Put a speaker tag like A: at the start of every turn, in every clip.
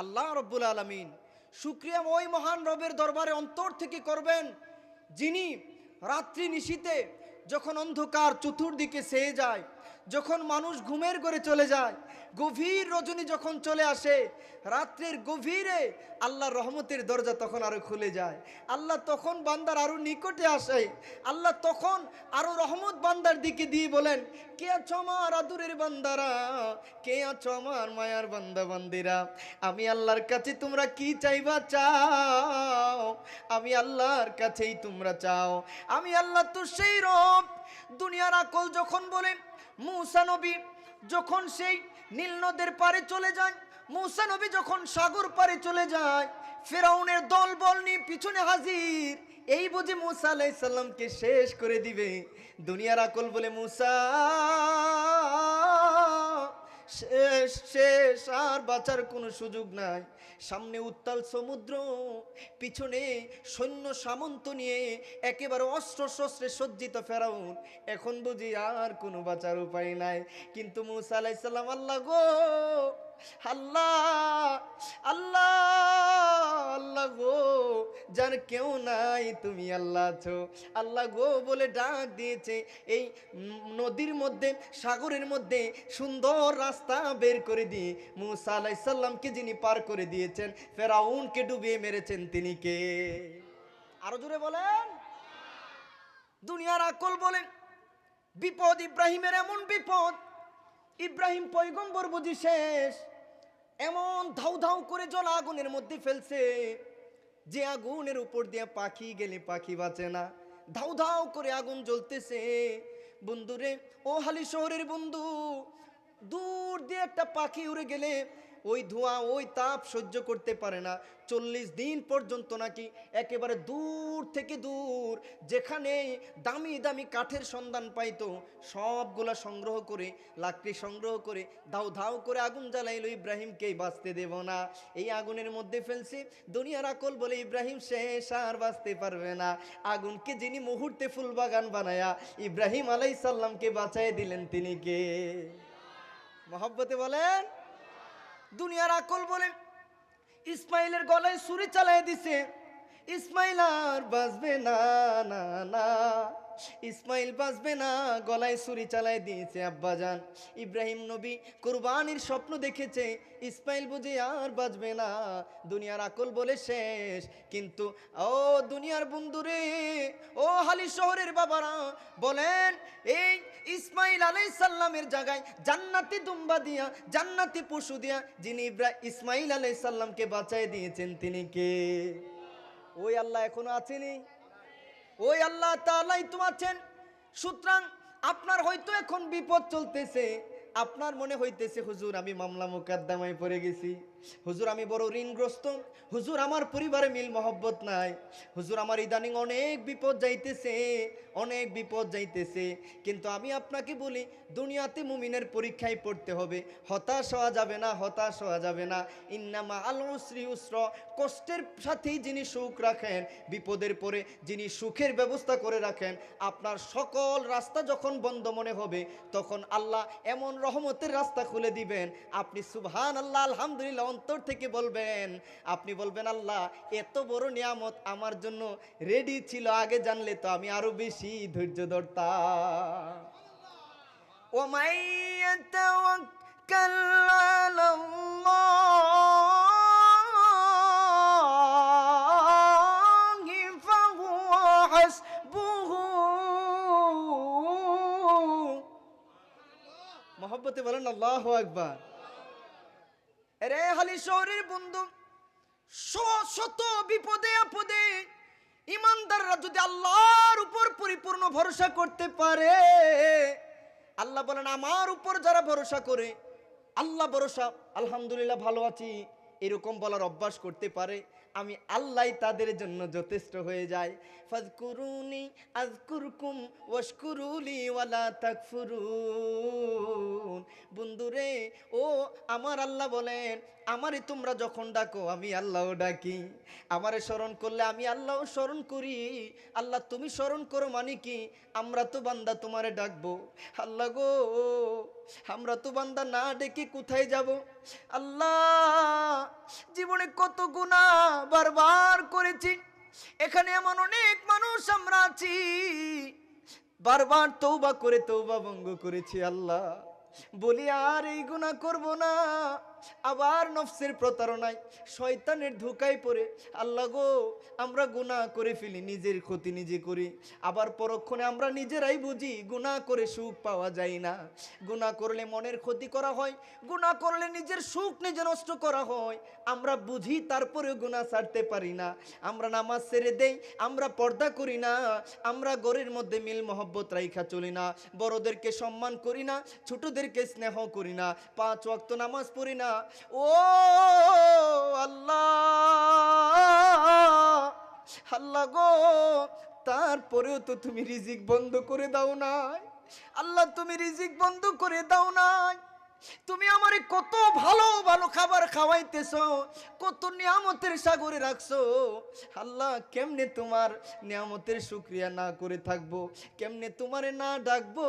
A: আল্লাহ রব্বুল আলামিন শুকরিয়া ওই মহান রবের দরবারে অন্তর থেকে করবেন যিনি রাত্রি নিশীতে যখন অন্ধকার চতুর্দিকে ছেয়ে যায়, যখন মানুষ ঘুমের ঘরে চলে যায়, গভীর রজনী যখন চলে আসে, রাত্রির গভীরে আল্লাহর রহমতের দরজা তখন আরো খুলে যায়। আল্লাহ তখন বান্দার আরো নিকটে আসে। আল্লাহ তখন আরো রহমত বান্দার দিকে দিয়ে বলেন, কে আছো আমার আদুরের বান্দারা, কে আছো আমার মায়ার বান্দা বান্দিরা, আমি আল্লাহর কাছে তোমরা কি চাইবা চাও, আমি আল্লাহর কাছেই তোমরা চাও। আমি আল্লাহ তো সেই রব। দুনিয়ার আকল যখন বলে মূসা নবী যখন সেই নীল নদের পারে চলে যায়, মূসা নবী যখন সাগর পারে চলে যায়, ফেরাউনের দল বল নিয়ে পিছনে হাজির, এই বুঝে মূসা আলাইহিস সালামকে শেষ করে দিবে। দুনিয়ার আকল বলে মূসা শেষ শেষ, আর বাঁচার কোনো সুযোগ নাই। সামনে উত্তাল সমুদ্র, পিছনে সৈন্য সামন্ত নিয়ে একেবারে অস্ত্র শস্ত্রে সজ্জিত ফেরাউন, এখন বুঝি আর কোনো বাঁচার উপায় নাই। কিন্তু মূসা আলাইহিস সালাম, আল্লাহ গো আল্লাহ, আল্লাহ আল্লাহ গো, যার কেউ নাই তুমি আল্লাহ আছো, আল্লাহ গো বলে ডাক দিয়েছে। এই নদীর মধ্যে, সাগরের মধ্যে সুন্দর রাস্তা বের করে দিয়ে মূসা আলাইহিস সালামকে যিনি পার করে দিয়েছেন, ফেরাউনকে ডুবিয়ে মেরেছেন, তিনি কে? আরো জোরে বলেন। দুনিয়ার আকল বলেন বিপদ ইব্রাহিমের, এমন বিপদ, ইব্রাহিম পয়গম্বর বুঝি শেষ, এমন ধাউ ধাউ করে জল আগুনের মধ্যে ফেলছে, যে আগুনের উপর দিয়ে পাখি গেলে পাখি বাঁচে না, ধাউ ধাউ করে আগুন জ্বলতেছে। বন্ধুরে, ও হালি শহরের বন্ধু, দূর দিয়ে একটা পাখি উড়ে গেলে ওই ধোঁয়া ওই তাপ সহ্য করতে পারে না। 40 দিন পর্যন্ত নাকি একেবারে দূর থেকে দূর যেখানে দামি দামি কাঠের সন্ধান পাইতো, সবগুলা সংগ্রহ করে, লাকড়ি সংগ্রহ করে ধাউ ধাউ করে আগুন জ্বালাইলো, ইব্রাহিমকেই বাঁচতে দেব না, এই আগুনের মধ্যে ফেলছে। দুনিয়ার আকল বলে ইব্রাহিম শেষ, আর বাঁচতে পারবে না। আগুনকে যিনি মুহূর্তে ফুলবাগান বানায়া ইব্রাহিম আলাইহিস সালামকে বাঁচায় দিলেন, তিনি কে? মহব্বতে বলেন। দুনিয়ার আকল বলে ইসমাইলের গলায় ছুরি চালাই দিছে, ইসমাইল আর বাঁচবে না, না না, ইসমাইল বাঁচবে না, গলায় ছুরি চালাই দিয়েছে আব্বাজান। ইব্রাহিম নবী কুরবানির স্বপ্ন দেখেছে, ইসমাইল বুঝে আর বাঁচবে না। দুনিয়ার আকল বলে শেষ। কিন্তু ও দুনিয়ার বন্ধুরে, ও হালি শহরের বাবারা বলেন, এই ইসমাইল আলাইহিস সালামের জায়গায় জান্নাতি দুম্বা দিয়া, জান্নাতি পশু দিয়া যিনি ইসমাইল আলাইহিস সালামকে বাঁচায় দিয়েছেন, তিনি কে? ওই আল্লাহ এখনো আছেনি? ওই আল্লাহ তাআলাই তো আছেন। সুতরাং আপনার হয়তো এখন বিপদ চলতেছে, আপনার মনে হইতেছে হুজুর আমি মামলা মোকদ্দমায় পড়ে গেছি, হুজুর আমি বড় ঋণগ্রস্ত, হুজুর আমার পরিবারে মিল মহব্বত নাই, হুজুর আমার ইদানিং অনেক বিপদ যাইতেছে, অনেক বিপদ যাইতেছে। কিন্তু আমি আপনাকে বলি, দুনিয়াতে মুমিনের পরীক্ষায় পড়তে হবে, হতাশ হওয়া যাবে না, হতাশ হওয়া যাবে না। ইন্নামা আল উসরি ইউসরা, কষ্টের সাথেই যিনি সুখ রাখেন, বিপদের পরে যিনি সুখের ব্যবস্থা করে রাখেন, আপনার সকল রাস্তা যখন বন্ধ মনে হবে, তখন আল্লাহ এমন রহমতের রাস্তা খুলে দিবেন, আপনি সুবহানাল্লাহ আলহামদুলিল্লাহ অন্তর থেকে বলবেন। আপনি বলবেন, আল্লাহ এত বড় নিয়ামত আমার জন্য রেডি ছিল, আগে জানলে তো আমি আরো বেশি ধৈর্য ধরতাম। ও মাই ইয়াতাওয়াক্কাল আলাল্লাহি ফাহুয়া হাসবুহু। মহব্বতে বলেন আল্লাহু আকবার। রে হালি শহরের বন্ধু, শত বিপদে আপদে ইমানদাররা যদি আল্লাহর উপর পরিপূর্ণ ভরসা করতে পারে, আল্লাহ বলেন আমার উপর যারা ভরসা করে, আল্লাহ ভরসা আলহামদুলিল্লাহ ভালো আছি এরকম বলার অভ্যাস করতে পারে, আমি আল্লাহ তাদের জন্য যথেষ্ট হয়ে যায়। ফাজকুরুনি আযকুরকুম ওয়াশকুরুলি ওয়ালা তাকফুরুন। বন্ধুরে, ও আমার আল্লাহ বলেন, আমারে তোমরা যখন ডাকো আমি আল্লাহও ডাকি, আমারে স্মরণ করলে আমি আল্লাহও স্মরণ করি। আল্লাহ তুমি স্মরণ করো মানে কি? আমরা তো বান্দা তোমারে ডাকবো, আল্লাহ গো আমরা তো বান্দা না ডেকে কোথায় যাব? আল্লাহ জীবনে কত গুনাহ বারবার করেছি। এখানে এমন অনেক মানুষ আমরা আছি, বারবার তওবা করে তওবা ভঙ্গ করেছি। আল্লাহ বলি আর এই গুনাহ করব না। আবার নফসের প্রতারণায় শয়তানের ধোঁকায় পড়ে আল্লাহ গো আমরা গুনাহ করে ফেলি, নিজের ক্ষতি নিজে করি। আবার পরক্ষণে আমরা নিজেরাই বুঝি গুনাহ করে সুখ পাওয়া যায় না। গুনাহ করলে মনের ক্ষতি করা হয়, গুনাহ করলে নিজের সুখ নিজে নষ্ট করা হয়। আমরা বুঝি তারপরেও গুনাহ ছাড়তে পারি না। আমরা নামাজ ছেড়ে দেই, আমরা পর্দা করি না, আমরা ঘরের মধ্যে মিল মহব্বত রাইখা চলি না, বড়দেরকে সম্মান করি না, ছোটদেরকে স্নেহ করি না, 5 ওয়াক্ত নামাজ পড়ি না। ও আল্লাহ, আল্লাহ গো তারপরেও তো তুমি রিজিক বন্ধ করে দাও নাই। আল্লাহ তুমি রিজিক বন্ধ করে দাও নাই। তুমি আমারে কত ভালো ভালো খাবার খাওয়াইতেছো, কত নিয়ামতের সাগরে রাখছো। আল্লাহ কেমনে তোমার নিয়ামতের শুকরিয়া না করে থাকবো, কেমনে তোমারে না ডাকবো।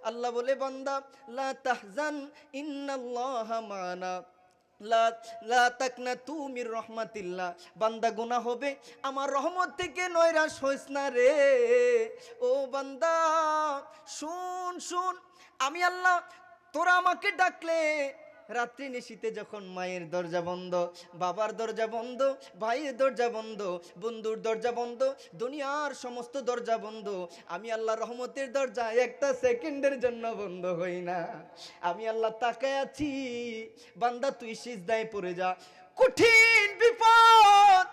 A: আল্লাহ বলে বান্দা লা তাহজান ইন্নাল্লাহা মানা লা লা তাকনাতু মির রাহমাতিল্লাহ। বান্দা গুনাহ হবে, আমার রহমত থেকে নৈরাশ হইস না রে। ও বান্দা শুন শুন, আমি আল্লাহ তোরা আমাকে ডাকলে রাত্রি নিশীতে যখন মায়ের দরজা বন্ধ, বাবার দরজা বন্ধ, ভাইয়ের দরজা বন্ধ, বন্ধুর দরজা বন্ধ, দুনিয়ার সমস্ত দরজা বন্ধ, আমি আল্লাহ রহমতের দরজা একটা সেকেন্ডের জন্য বন্ধ হই না। আমি আল্লাহ তাকায় আছি, বান্দা তুই সিজদায় পড়ে যা। কঠিন বিপদ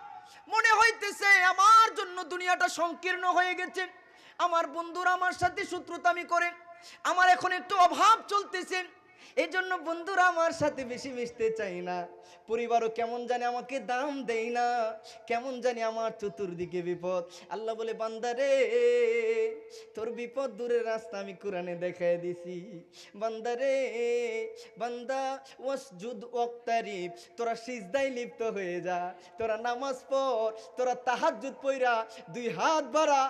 A: মনে হইতেছে আমার জন্য দুনিয়াটা সংকীর্ণ হয়ে গেছে, আমার বন্ধুরা আমার সাথে শত্রুতামি করে, আমার এখন একটু অভাব চলতেছে, এই জন্য বন্ধুরা আমার সাথে বেশি মিশতে চাই না, পরিবারও কেমন জানি আমাকে দাম দেয় না, কেমন জানি আমার চতুর্দিকে বিপদ। আল্লাহ বলে বান্দা রে তোর বিপদ দূরের রাস্তা আমি কোরআনে দেখায় দিছি। বান্দা রে বান্দা ওয়াসজুদ ওয়াক্তারিব, তোরা সিজদায় লিপ্ত হয়ে যা, তোরা নামাজ পড়, তোরা তাহাজ্জুদ পড়া 2 হাত বাড়া,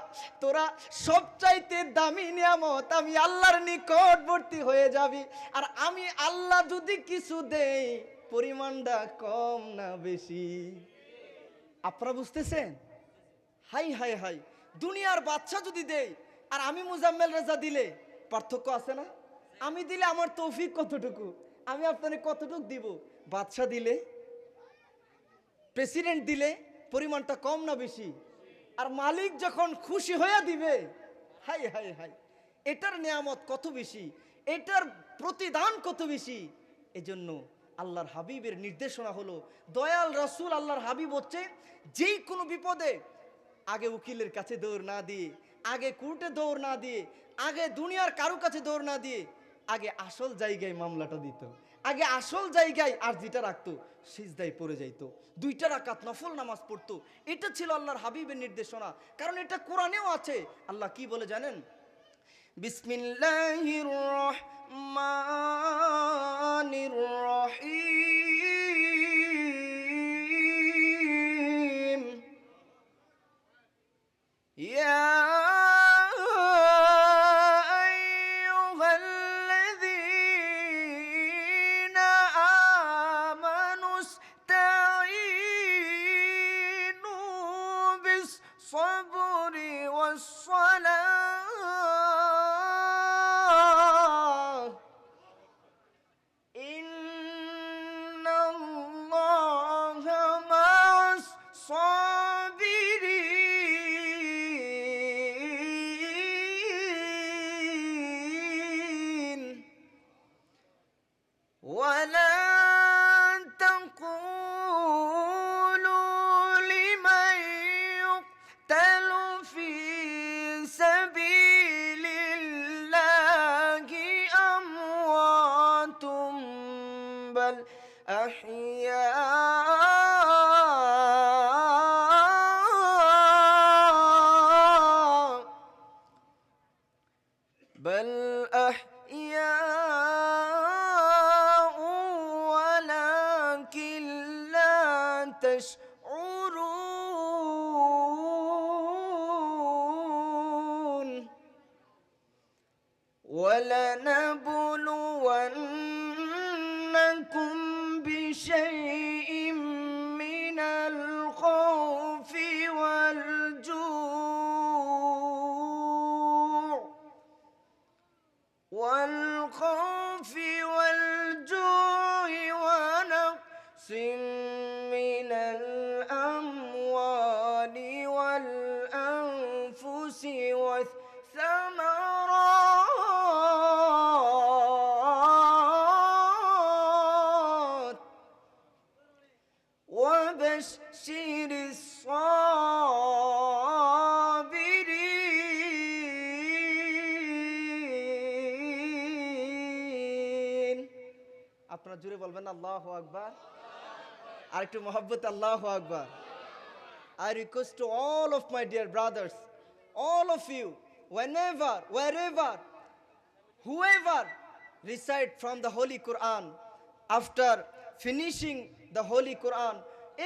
A: তোরা সবচাইতে দামি নিয়ামত আমি আল্লাহর নিকটবর্তী হয়ে যাবি। আর আমি আল্লাহ যদি কিছু দেই পরিমাণটা কম না বেশি। আপনারা বুঝতেছেন? হাই হাই হাই, দুনিয়ার বাদশা যদি দেই আর আমি মুজাম্মেল রেজা দিলে পার্থক্য আছে না? আমি দিলে আমার তৌফিক কতটুকু, আমি আপনাকে কতটুকু দিব। বাদশা দিলে, প্রেসিডেন্ট দিলে পরিমাণটা কম না বেশি? আর মালিক যখন খুশি হয়ে দিবে, হাই হাই হাই, এটার নিয়ামত কত বেশি, এটার প্রতিদান কত বেশি। এজন্য আল্লাহর হাবিবের নির্দেশনা হলো, দয়াল রাসূল আল্লাহর হাবিব হচ্ছে যেই কোনো বিপদে আগে উকিলের কাছে দৌড় না দিয়ে, আগে কোর্টে দৌড় না দিয়ে, আগে দুনিয়ার কারো কাছে দৌড় না দিয়ে আগে আসল জায়গায় মামলাটা দিত, আগে আসল জায়গায় আরজিটা রাখতো, সিজদায় পড়ে যাইতো, 2 রাকাত নফল নামাজ পড়তো। এটা ছিল আল্লাহর হাবিবের নির্দেশনা, কারণ এটা কোরআনেও আছে। আল্লাহ কি বলে জানেন? বিসমিল্লাহির রহমানির রহিম। ইয়া আইয়ুহাল্লাযীনা আমানুস্তাঈনু বিস-সাবরি ওয়াস-সালাহ ইন্নাল্লাহা মা'আস-সাবিরিন। ولا تقولوا لمن يقتل في سبيل الله أموات بل أحياء بل أحياء ولكن لا تشعرون ولنبلونكم بشيء والخوف والجوع ونقص من الأموال والأنفس والثمرات وبشر الصابرين. আপনারা জুড়ে বলবেন আল্লাহু আকবার, আর একটু মহব্বত আল্লাহু আকবার. I request to all of my dear brothers, all of you, whenever, wherever, whoever recite from the Holy Quran, after finishing the Holy Quran,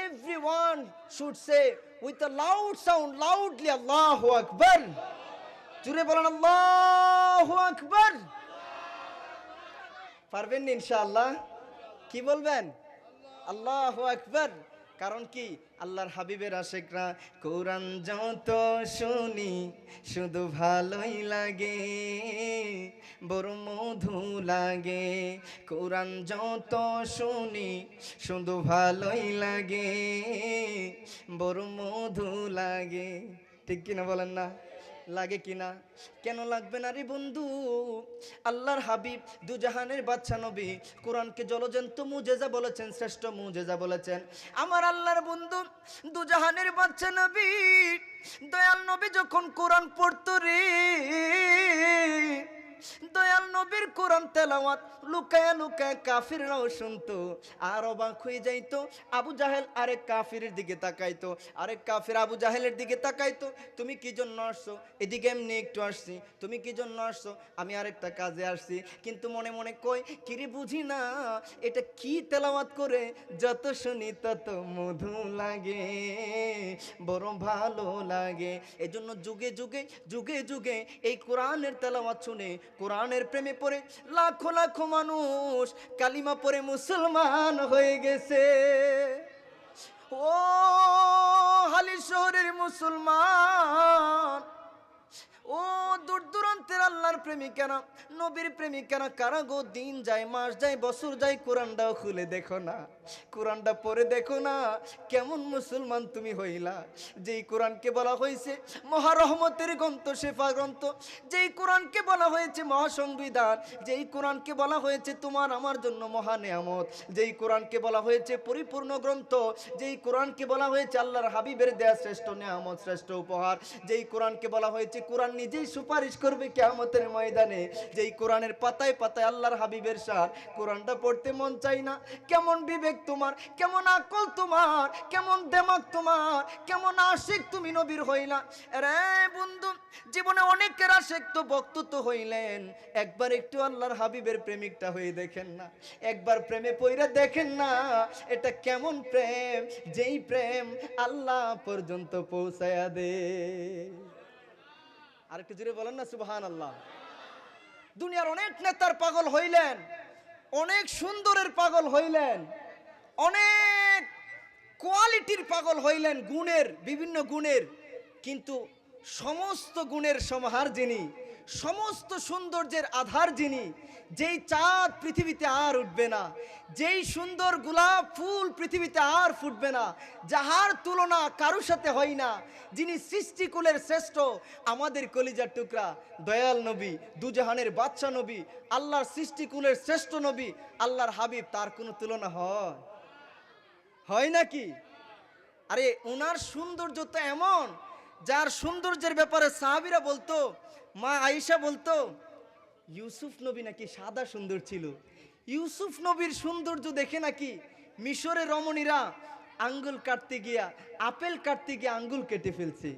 A: everyone should say with a loud sound, loudly, Allahu Akbar. জুড়ে বলেন আল্লাহু আকবার. পারবেন ইনশাআল্লাহ? কি বলবেন? আল্লাহু আকবার. কারণ কি? আল্লাহর হাবিবের আশিকরা কোরআন যত শুনি শুধু ভালোই লাগে, বড় মধু লাগে। কোরআন যত শুনি শুধু ভালোই লাগে, বড় মধু লাগে। ঠিক কিনা বলেন না? লাগে কিনা? কেন লাগবে না রে বন্ধু? আল্লাহর হাবিব দুজাহানের বাদশা নবী কোরআনকে জলজন্ত মুজেজা বলেছেন, শ্রেষ্ঠ মুজেজা বলেছেন। আমার আল্লাহর বন্ধু দুজাহানের বাদশা নবী দয়াল নবী যখন কোরআন পড়তো রে, দয়াল নবীর কোরআন তেলাওয়াত লুকায়া লুকায়া কাফিররাও শুনতো, আর অবাক হয়ে যাইতো। আবু জাহেল আরেক কাফিরের দিকে তাকাইতো, আরেক কাফির আবু জাহেলের দিকে তাকাইতো, তুমি কি জন্য আসছো? এদিকে এমনি একটু আসছি। তুমি কি জন্য আসছো? আমি আরেকটা কাজে আসছি। কিন্তু মনে মনে কই, কিরে বুঝি না এটা কি তেলাওয়াত করে, যত শুনি তত মধু লাগে, বড় ভালো লাগে। এজন্য যুগে যুগে যুগে যুগে এই কোরআনের তেলাওয়াত শুনে, কোরআনের প্রেমে পড়ে লাখো লাখো মানুষ কালিমা পড়ে মুসলমান হয়ে গেছে। ও হালি শহরের মুসলমান, ও দূর দূরান্তের আল্লাহর প্রেমিকারা, নবীর প্রেমিকারা, কারা গো দিন যায়, মাস যায়, বছর যায়, কোরআনটাও খুলে দেখো না, কোরআনটা পড়ে দেখো না, কেমন মুসলমান তুমি হইলা। যেই কোরআনকে বলা হয়েছে মহারহমতের গ্রন্থ, শেফা গ্রন্থ, যেই কোরআনকে বলা হয়েছে মহাসংবিধান, যেই কোরআনকে বলা হয়েছে তোমার আমার জন্য মহা নেয়ামত, যেই কোরআনকে বলা হয়েছে পরিপূর্ণ গ্রন্থ, যেই কোরআনকে বলা হয়েছে আল্লাহর হাবিবের দেয়া শ্রেষ্ঠ নেয়ামত, শ্রেষ্ঠ উপহার, যেই কোরআনকে বলা হয়েছে কোরআন নিজেই সুপারিশ করবে কিয়ামতের ময়দানে, যেই কোরআনের পাতায় পাতায় আল্লাহর হাবিবের সার, কোরআনটা পড়তে মন চাই না? কেমন বিবেক তোমার, কেমন আকল তোমার, কেমন দেমাগ তোমার, কেমন আশিক তুমি নবীর হইলা রে বন্ধু। জীবনে অনেকের আশিক তো ভক্ত তো হইলেন, একবার একটু আল্লাহর হাবিবের প্রেমিকটা হয়ে দেখেন না, একবার প্রেমে পইরা দেখেন না এটা কেমন প্রেম, যেই প্রেম আল্লাহ পর্যন্ত পৌঁছায়া দে। আর একটু জোরে বলেন না সুবহানাল্লাহ। দুনিয়ার অনেক নেতার পাগল হইলেন, অনেক সুন্দরের পাগল হইলেন, অনেক কোয়ালিটির পাগল হইলেন, গুণের, বিভিন্ন গুণের, কিন্তু সমস্ত গুণের সমাহার যিনি, সমস্ত সৌন্দর্যের আধার যিনি, যেই চাঁদ পৃথিবীতে আর উঠবে না, যেই সুন্দর গোলাপ ফুল পৃথিবীতে আর ফুটবে না, যাহার তুলনা কারোর সাথে হয় না, যিনি সৃষ্টিকুলের শ্রেষ্ঠ, আমাদের কলিজার টুকরা দয়াল নবী, দুজাহানের বাদশা নবী, আল্লাহর সৃষ্টিকুলের শ্রেষ্ঠ নবী, আল্লাহর হাবিব, তার কোনো তুলনা হয় নাকি? আরে ওনার সৌন্দর্য তো এমন, যার সৌন্দর্যের ব্যাপারে সাহাবীরা বলতো, মা আয়েশা বলতো ইউসুফ নবী নাকি সাদা সুন্দর ছিল। ইউসুফ নবীর সৌন্দর্য দেখে নাকি মিশরের রমণীরা আঙ্গুল কাটতে গিয়া, আপেল কাটতে গিয়ে আঙ্গুল কেটে ফেলছে,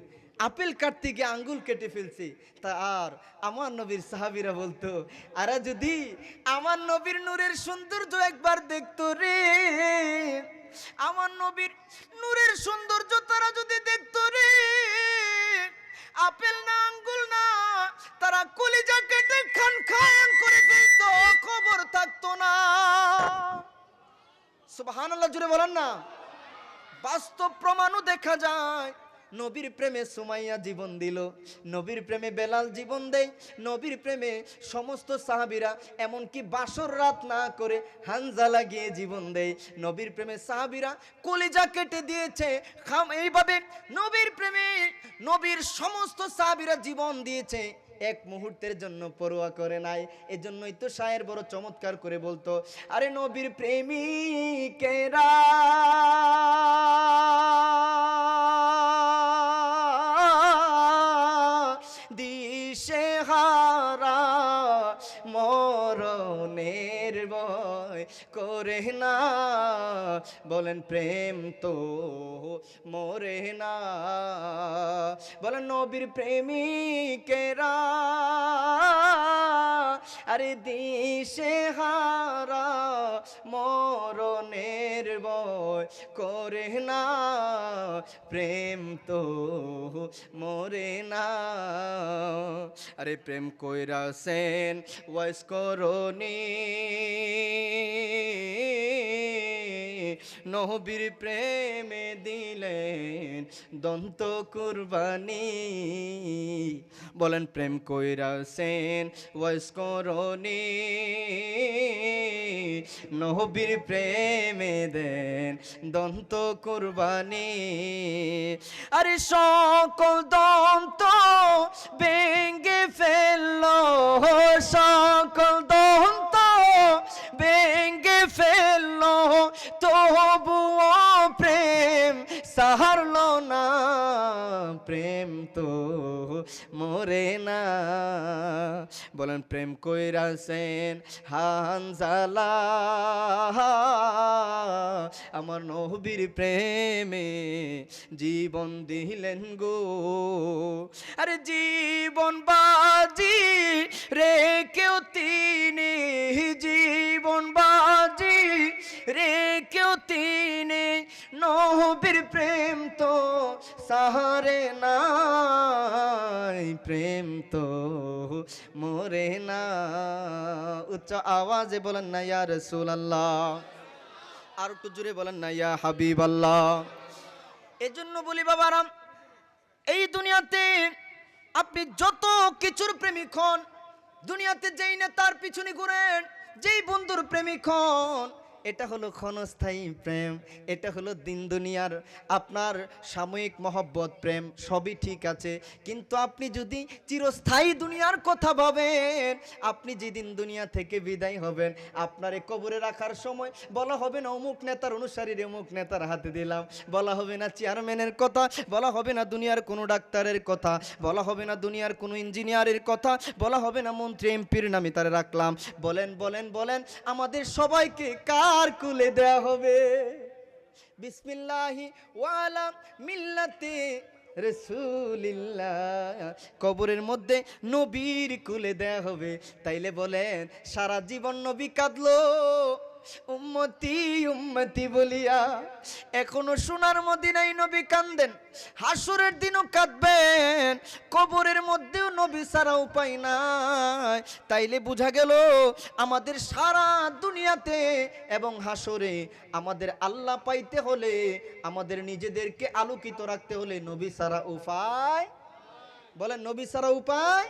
A: আপেল কাটতে গিয়ে আঙ্গুল কেটে ফেলছে। তা আর আমার নবীর সাহাবীরা বলতো, আরে যদি আমার নবীর নূরের সৌন্দর্য একবার দেখতো রে, আমার নবীর নূরের সৌন্দর্য তারা যদি দেখতো রে, আপেল না আঙ্গুল না, তারা কলিজা কেটে খান খান করে ফেলতো, খবর থাকতো না। সুবহানাল্লাহ জুড়ে বলেন না। বাস্তব প্রমাণও দেখা যায়, নবীর প্রেমে সুমাইয়া জীবন দিল, নবীর প্রেমে বেলাল জীবন দেয়, নবীর প্রেমে সমস্ত সাহাবীরা এমনকি বাসর রাত না করে হানজালা গিয়ে জীবন দেয়। নবীর প্রেমে সাহাবীরা কলিজা কেটে দিয়েছে। এইভাবে নবীর প্রেমে নবীর সমস্ত সাহাবীরা জীবন দিয়েছে, এক মুহূর্তের জন্য পরোয়া করে নাই। এজন্যই তো শায়ের বড় চমৎকার করে বলতো, আরে নবীর প্রেমিকেরা দিশেহারা মরণের ভয় করে না, বলেন প্রেম তো মরে না। বলেন নবীর প্রেমিকেরা আরে দিশেহারা মরণের ভয় করে না, প্রেম তো মরে না। আরে প্রেম কইরাছেন ওয়াইস করনি, নবীর প্রেমে দিলেন দন্ত কুরবানি। বলেন প্রেম কইরাছেন ওয়াইস করনি, নবীর প্রেমে দেন দন্ত কুরবানি। আরে সকল দন্ত ভেঙে ফেললো, সকল দন্ত ভেঙে ফেললো, তবুও প্রেম সাহারলো না, প্রেম তো মরে না। বলেন প্রেম কইরাছেন হানজালা, আমার নবীর প্রেমে জীবন দিলেন গো। আরে জীবন বাজি রেখেও তিনি, জীবন বাজি রেখেও তিনি, নবীর প্রেম তো সাহারে নাই, প্রেম তো মরে না। উচ্চ আওয়াজে বলেন না ইয়া রাসূলুল্লাহ, আর একটু জোরে বলেন না ইয়া হাবিবাল্লাহ। এজন্য বলি বাবারা, এই দুনিয়াতে আপনি যত কিছুর প্রেমিক হন, দুনিয়াতে যেই না তার পিছনে ঘুরেন, যেই বন্ধুর প্রেমিক হন, এটা হলো ক্ষণস্থায়ী প্রেম, এটা হলো দিন দুনিয়ার আপনার সাময়িক মহব্বত প্রেম, সবই ঠিক আছে। কিন্তু আপনি যদি চিরস্থায়ী দুনিয়ার কথা ভাবেন, আপনি যেদিন দুনিয়া থেকে বিদায় হবেন, আপনার এই কবরে রাখার সময় বলা হবে না অমুক নেতার অনুসারীর অমুক নেতার হাতে দিলাম, বলা হবে না চেয়ারম্যানের কথা, বলা হবে না দুনিয়ার কোনো ডাক্তারের কথা, বলা হবে না দুনিয়ার কোনো ইঞ্জিনিয়ারের কথা, বলা হবে না মন্ত্রী এমপির নামে তারা রাখলাম। বলেন বলেন বলেন, আমাদের সবাইকে কার কুলে দেয়া হবে? বিসমিল্লাহি ওয়ালা মিল্লাতে রাসূলিল্লাহ, কবরের মধ্যে নবীর কুলে দেয়া হবে। তাইলে বলেন সারা জীবন নবী কাঁদলো উম্মতি উম্মতি বলিয়া, এখনো সোনার মদিনায় নবী কান্দেন, হাসরের দিনও কাঁদবেন, কবরের মধ্যেও নবী ছাড়া উপায় নাই। তাইলে বোঝা গেল আমাদের সারা দুনিয়াতে এবং হাসরে আমাদের আল্লাহ পাইতে হলে, আমাদের নিজেদেরকে আলোকিত রাখতে হলে নবী ছাড়া উপায়। বলেন নবী ছাড়া উপায়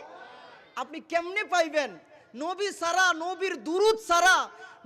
A: আপনি কেমনে পাইবেন? নবী ছাড়া, নবীর দুরূদ ছাড়া,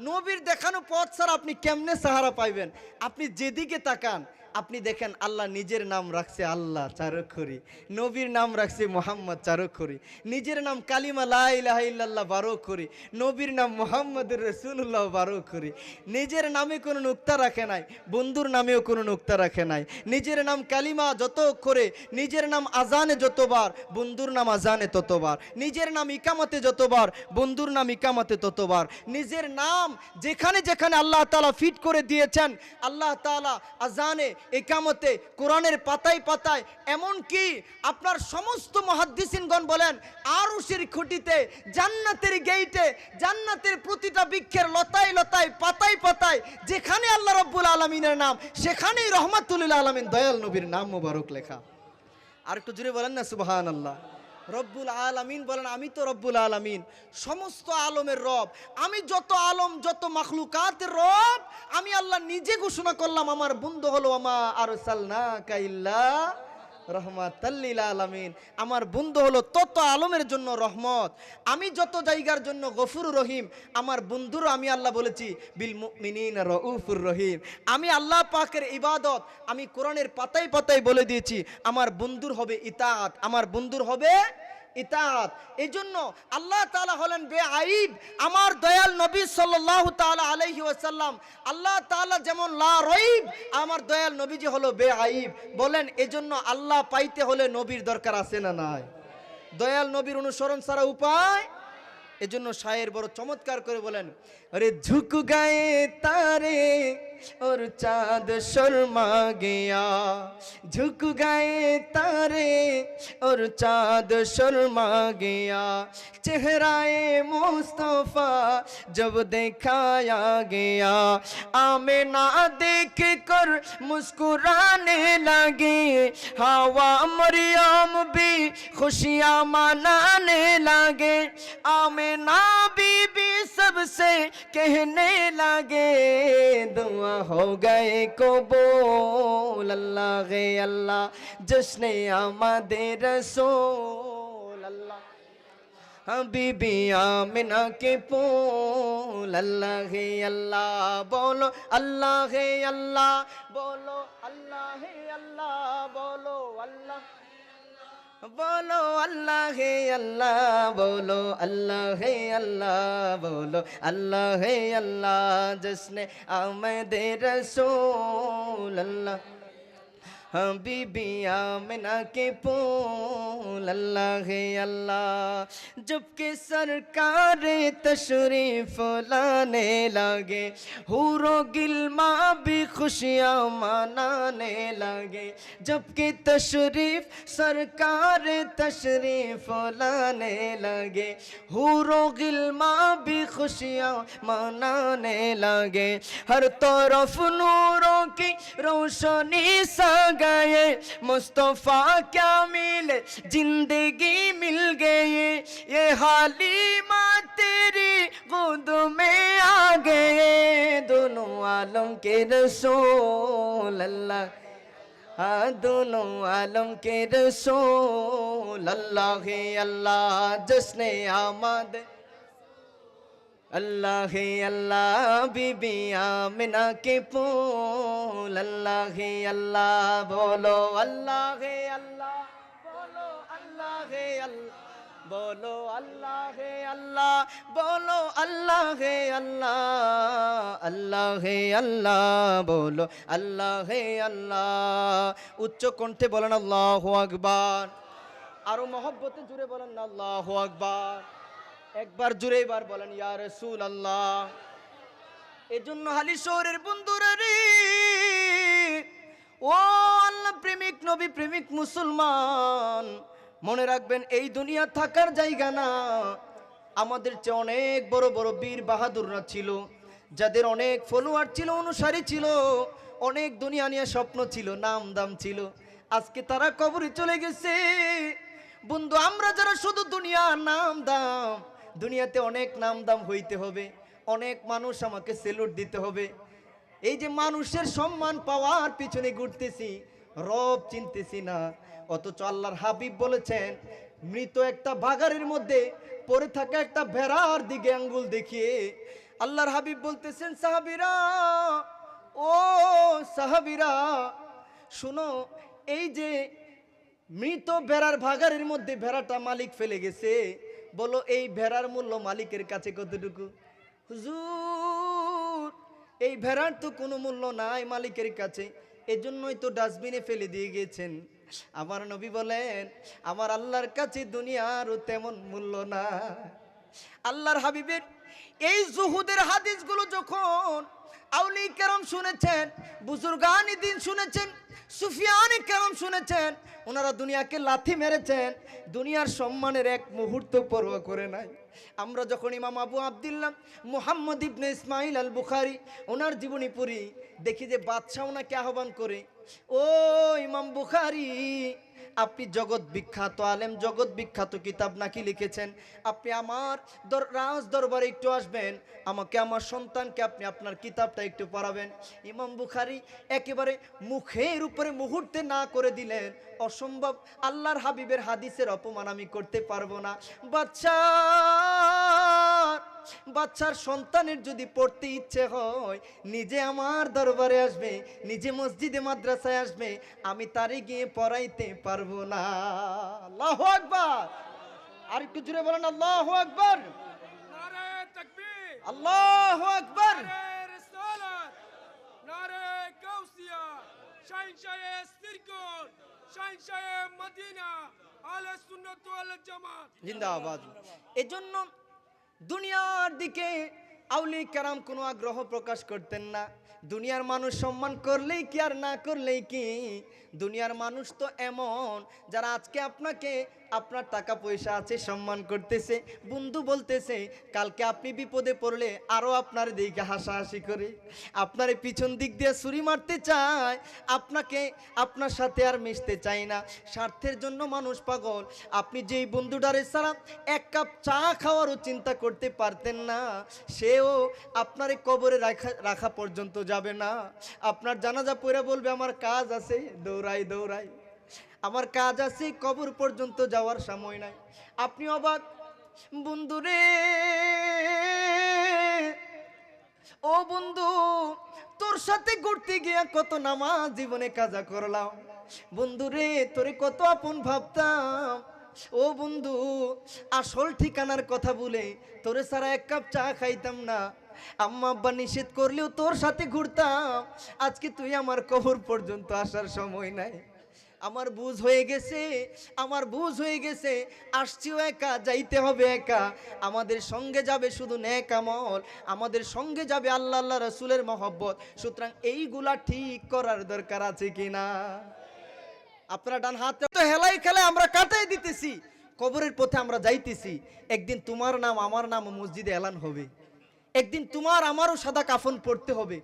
A: নবীর দেখানো পথ ছাড়া আপনি কেমনে সাহারা পাইবেন? আপনি যেদিকে তাকান আপনি দেখেন আল্লাহ নিজের নাম রাখছে আল্লাহ চারক্ষরী, নবীর নাম রাখছে মোহাম্মদ চারক্ষরী, নিজের নাম কালিমা লা ইলাহা ইল্লাল্লাহ 12 অক্ষরী, নবীর নাম মুহাম্মদুর রাসূলুল্লাহ 12 অক্ষরী। নিজের নামে কোনো নুক্তা রাখে নাই, বন্ধুর নামেও কোনো নুক্তা রাখে নাই। নিজের নাম কালিমা যত অক্ষরে, নিজের নাম আজানে যতবার, বন্ধুর নাম আজানে ততবার। নিজের নাম ইকামতে যতবার, বন্ধুর নাম ইকামতে ততবার। নিজের নাম যেখানে যেখানে আল্লাহ তাআলা ফিট করে দিয়েছেন, আল্লাহ তাআলা আজানে, ইকামতে, কোরআনের পাতায় পাতায়, এমন কি আপনার সমস্ত মুহাদ্দিসিনগণ বলেন আরশের খুঁটিতে, জান্নাতের গেইটে, জান্নাতের প্রতিটা বৃক্ষের লতায় লতায়, পাতায় পাতায় যেখানে আল্লাহ রাব্বুল আলামিনের নাম, সেখানেই রহমাতুল লিল আলামিন দয়াল নবীর নাম মোবারক লেখা। আর একটু জোরে বলেন না সুবহানাল্লাহ। রব্বুল আলামিন বলেন আমি তো রব্বুল আলামিন, সমস্ত আলমের রব, আমি যত আলম যত মাখলুকাতের রব, আমি আল্লাহ নিজে ঘোষণা করলাম আমার বন্ধু হলো আমা আরসালনাকা ইল্লা রহমাতাল লিল আলামিন। আমার বন্ধু হলো তত আলমের জন্য রহমত, আমি যত জায়গার জন্য গফুরুর রহিম। আমার বন্ধুরও আমি আল্লাহ বলেছি বিল মুমিনিনা রাউফুর রহিম। আমি আল্লাহ পাকের ইবাদত আমি কোরআনের পাতায় পাতায় বলে দিয়েছি, আমার বন্ধুর হবে ইতাআত, আমার বন্ধুর হবে ইতাআত। এই জন্য আল্লাহ তাআলা হলেন বেআইব। আমার দয়াল নবী সাল্লাল্লাহু তাআলা আলাইহি ওয়াসাল্লাম, আল্লাহ তাআলা যেমন লা রাইব, আমার দয়াল নবীজি হলো বেআইব। বলেন এজন্য আল্লাহ পাইতে হলে নবীর দরকার আছে না নাই? দয়াল নবীর অনুসরণ ছাড়া উপায়। এজন্য শায়ের বড় চমৎকার করে বলেন, अरे झुक गए तारे और चाँद शर्मा गया, झुक गए तारे और चाँद शर्मा गया, चेहराए मुस्तफा जब दिखाया गया, आमिना देख कर मुस्कुराने लगे, हवा मरियम भी खुशियाँ मनाने लगे, आमिना बीबी सबसे कहने लगे, दुआ हो गए कबूल, अल्लाह अल्लाह जश्न आमदे रसूल, अल्लाह बीबी आमिना के फूल, अल्लाह अल्लाह बोलो, अल्लाह अल्लाह बोलो, अल्लाह अल्लाह बोलो, अल्लाह बोलो, अल्लाह अल्लाह बोलो, अल्लाह अल्लाह बोलो, अल्लाह अल्लाह जिसने आमदे रसूल, अल्लाह बीबी आमिना के फूल, अल्लाह अल्लाह। जबकि सरकार तशरीफ लाने लगे, हूरो गिल्मा भी खुशियाँ मनाने लगे, जबकि तशरीफ सरकार तशरीफ लाने लगे, हूरो गिल्मा भी खुशियाँ मनाने लगे, हर तरफ नूरों की रोशनी सा गए, मुस्तफा क्या मिले जिंदगी मिल गई, ये हालिमा तेरी गोद में आ गए, दोनों आलम के रसूल, अल्लाह दोनों आलम के रसूल, अल्लाह अल्लाह जश्न आमद, अल्लाह अल्लाह बीबी आमिना के फूल, अल्लाह अल्लाह बोलो, अल्लाह अल्लाह बोलो, अल्लाह अल्लाह बोलो, अल्लाह अल्लाह बोलो, अल्लाह अल्लाह, अल्लाह अल्लाह बोलो, अल्लाह अल्लाह। उच्च कण्ठे बोलेन আল্লাহু আকবার, আরো মহব্বতে জুড়ে বলেন আল্লাহু আকবার, একবার জুড়ে এবার বলেন ইয়া রাসূলুল্লাহ। এজন্য হালি শহরের বন্ধুরা রে, ও আল্লাহ প্রেমিক নবী প্রেমিক মুসলমান, মনে রাখবেন এই দুনিয়া থাকার জায়গা না। আমাদের চেয়ে অনেক বড় বড় বীর বাহাদুররা ছিল, যাদের অনেক ফলোয়ার ছিল, অনুসারী ছিল, অনেক দুনিয়া নিয়ে স্বপ্ন ছিল, নাম দাম ছিল, আজকে তারা কবরে চলে গেছে। বন্ধু আমরা যারা শুধু দুনিয়া নাম দাম, দুনিয়াতে অনেক নাম দাম হইতে হবে, অনেক মানুষ আমাকে সেলুট দিতে হবে, এই যে মানুষের সম্মান পাওয়ার পিছনে ঘুরতেছি, রব চিনতেছি না। অথচ আল্লাহর হাবিব বলেছেন, মৃত একটা বাগারের মধ্যে পড়ে থাকা একটা ভেড়ার দিকে আঙ্গুল দেখিয়ে আল্লাহর হাবিব বলতেছেন, সাহাবীরা, ও সাহাবীরা শুনো, এই যে মৃত ভেড়ার ভাগারের মধ্যে ভেড়াটা মালিক ফেলে গেছে, বলো এই ভেড়ার মূল্য মালিকের কাছে কতটুকু? হুজুর এই ভেড়ার তো কোনো মূল্য নাই মালিকের কাছে, এজন্যই তো ডাস্টবিনে ফেলে দিয়ে গেছেন। আমার নবী বলেন, আমার আল্লাহর কাছে দুনিয়ারও তেমন মূল্য না। আল্লাহর হাবিবের এই জুহুদের হাদিসগুলো যখন আউলিয়া কেরাম শুনেছেন, বুজুর্গানি দিন শুনেছেন, সুফিয়ানে কেরাম শুনেছেন, ওনারা দুনিয়াকে লাথি মেরেছেন, দুনিয়ার সম্মানের এক মুহূর্ত পরোয়া করে নাই। আমরা যখন ইমাম আবু আব্দুল্লাহ মুহাম্মদ ইবনে ইসমাইল আল বুখারী ওনার জীবনী পড়ি, দেখি যে বাদশাহ ওনাকে আহ্বান করে, ও ইমাম বুখারী, আপনি জগৎ বিখ্যাত আলেম, জগৎ বিখ্যাত কিতাব নাকি লিখেছেন, আপনি আমার রাজ দরবারে একটু আসবেন, আমাকে আমার সন্তানকে আপনি আপনার কিতাবটা একটু পড়াবেন। ইমাম বুখারী একেবারে মুখের উপরে মুহূর্তে না করে দিলেন, অসম্ভব, আল্লাহর হাবিবের হাদিসের অপমান আমি করতে পারবো না। বাচ্চার সন্তানের যদি পড়তে ইচ্ছে হয়, নিজে আমার দরবারে আসবে, নিজে মসজিদে মাদ্রাসায় আসবে, আমি তারে গিয়ে পড়াইতে পারবো না। আল্লাহু আকবার, আর একটু জোরে বলেন আল্লাহু আকবার।
B: নারে তাকবীর,
A: আল্লাহু আকবার।
B: নারে রিসালাত, নারে গাউসিয়া, শাহিনশাহে সিরকুল, শাহিনশাহে মদিনা, আহলে সুন্নাত ওয়াল জামাত
A: জিন্দাবাদ। এজন্য দুনিয়ার দিকে আউলিয়া কেরাম কোনো আগ্রহ প্রকাশ করতেন না। দুনিয়ার মানুষ সম্মান করলেই কি আর না করলেই কি, দুনিয়ার মানুষ তো এমন যারা আজকে আপনাকে আপনার টাকা পয়সা আছে সম্মান করতেছে, বন্ধু বলতেছে, কালকে আপনি বিপদে পড়লে আরও আপনার দিকে হাসাহাসি করে, আপনার পিছন দিক দিয়ে ছুরি মারতে চায়, আপনাকে আপনার সাথে আর মিশতে চায় না। স্বার্থের জন্য মানুষ পাগল। আপনি যেই বন্ধুটারে ছাড়া এক কাপ চা খাওয়ারও চিন্তা করতে পারতেন না, সেও আপনার কবরে রাখা পর্যন্ত যাবে না। আপনার জানাজা পড়ে বলবে আমার কাজ আছে, দৌড়াই দৌড়াই, আমার কাজ আছে, কবর পর্যন্ত যাওয়ার সময় নাই। আপনি অবাক, বন্ধুরে, ও বন্ধু, তোর সাথে ঘুরতে গিয়া কত নামাজ জীবনে কাজা করলাম, বন্ধুরে তোরে কত আপন ভাবতাম, ও বন্ধু আসল ঠিকানার কথা বলে তোরে সারা এক কাপ চা খাইতাম না, আম্মা আব্বা নিষেধ করলেও তোর সাথে ঘুরতাম, আজকে তুই আমার কবর পর্যন্ত আসার সময় নাই। আমার বুঝ হয়ে গেছে, আমার বুঝ হয়ে গেছে, আসছিও একা, যাইতে হবে একা, আমাদের সঙ্গে যাবে শুধু নেক আমল, আমাদের সঙ্গে যাবে আল্লাহ আল্লাহ রাসূলের মহব্বত। সুতরাং এইগুলা ঠিক করার দরকার আছে কিনা? আপনারা ডান হাত তো হেলাই খেলায় আমরা কাটাই দিতেছি, কবরের পথে আমরা যাইতেছি। একদিন তোমার নাম আমার নাম মসজিদে এলান হবে, একদিন তোমার আমারও সাদা কাফন পড়তে হবে,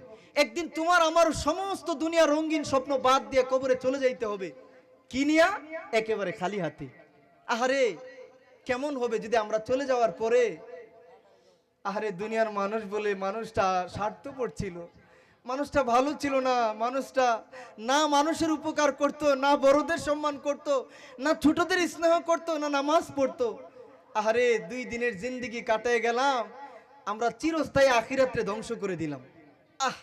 A: একদিন তোমার আমারও সমস্ত দুনিয়া রঙিন স্বপ্ন বাদ দিয়ে কবরে চলে যাইতে হবে। কি নিয়া? একেবারে খালি হাতে। আহারে কেমন হবে যদি আমরা চলে যাওয়ার পরে, আহারে দুনিয়ার মানুষ বলে মানুষটা স্বার্থপর ছিল, মানুষটা ভালো ছিল না, মানুষটা না মানুষের উপকার করত, না বড়দের সম্মান করত, না ছোটদের স্নেহ করত, না নামাজ পড়তো। আহারে 2 দিনের জিন্দেগি কাটায় গেলাম, আমরা চিরস্থায়ী আখিরাতে ধ্বংস করে দিলাম। আহ,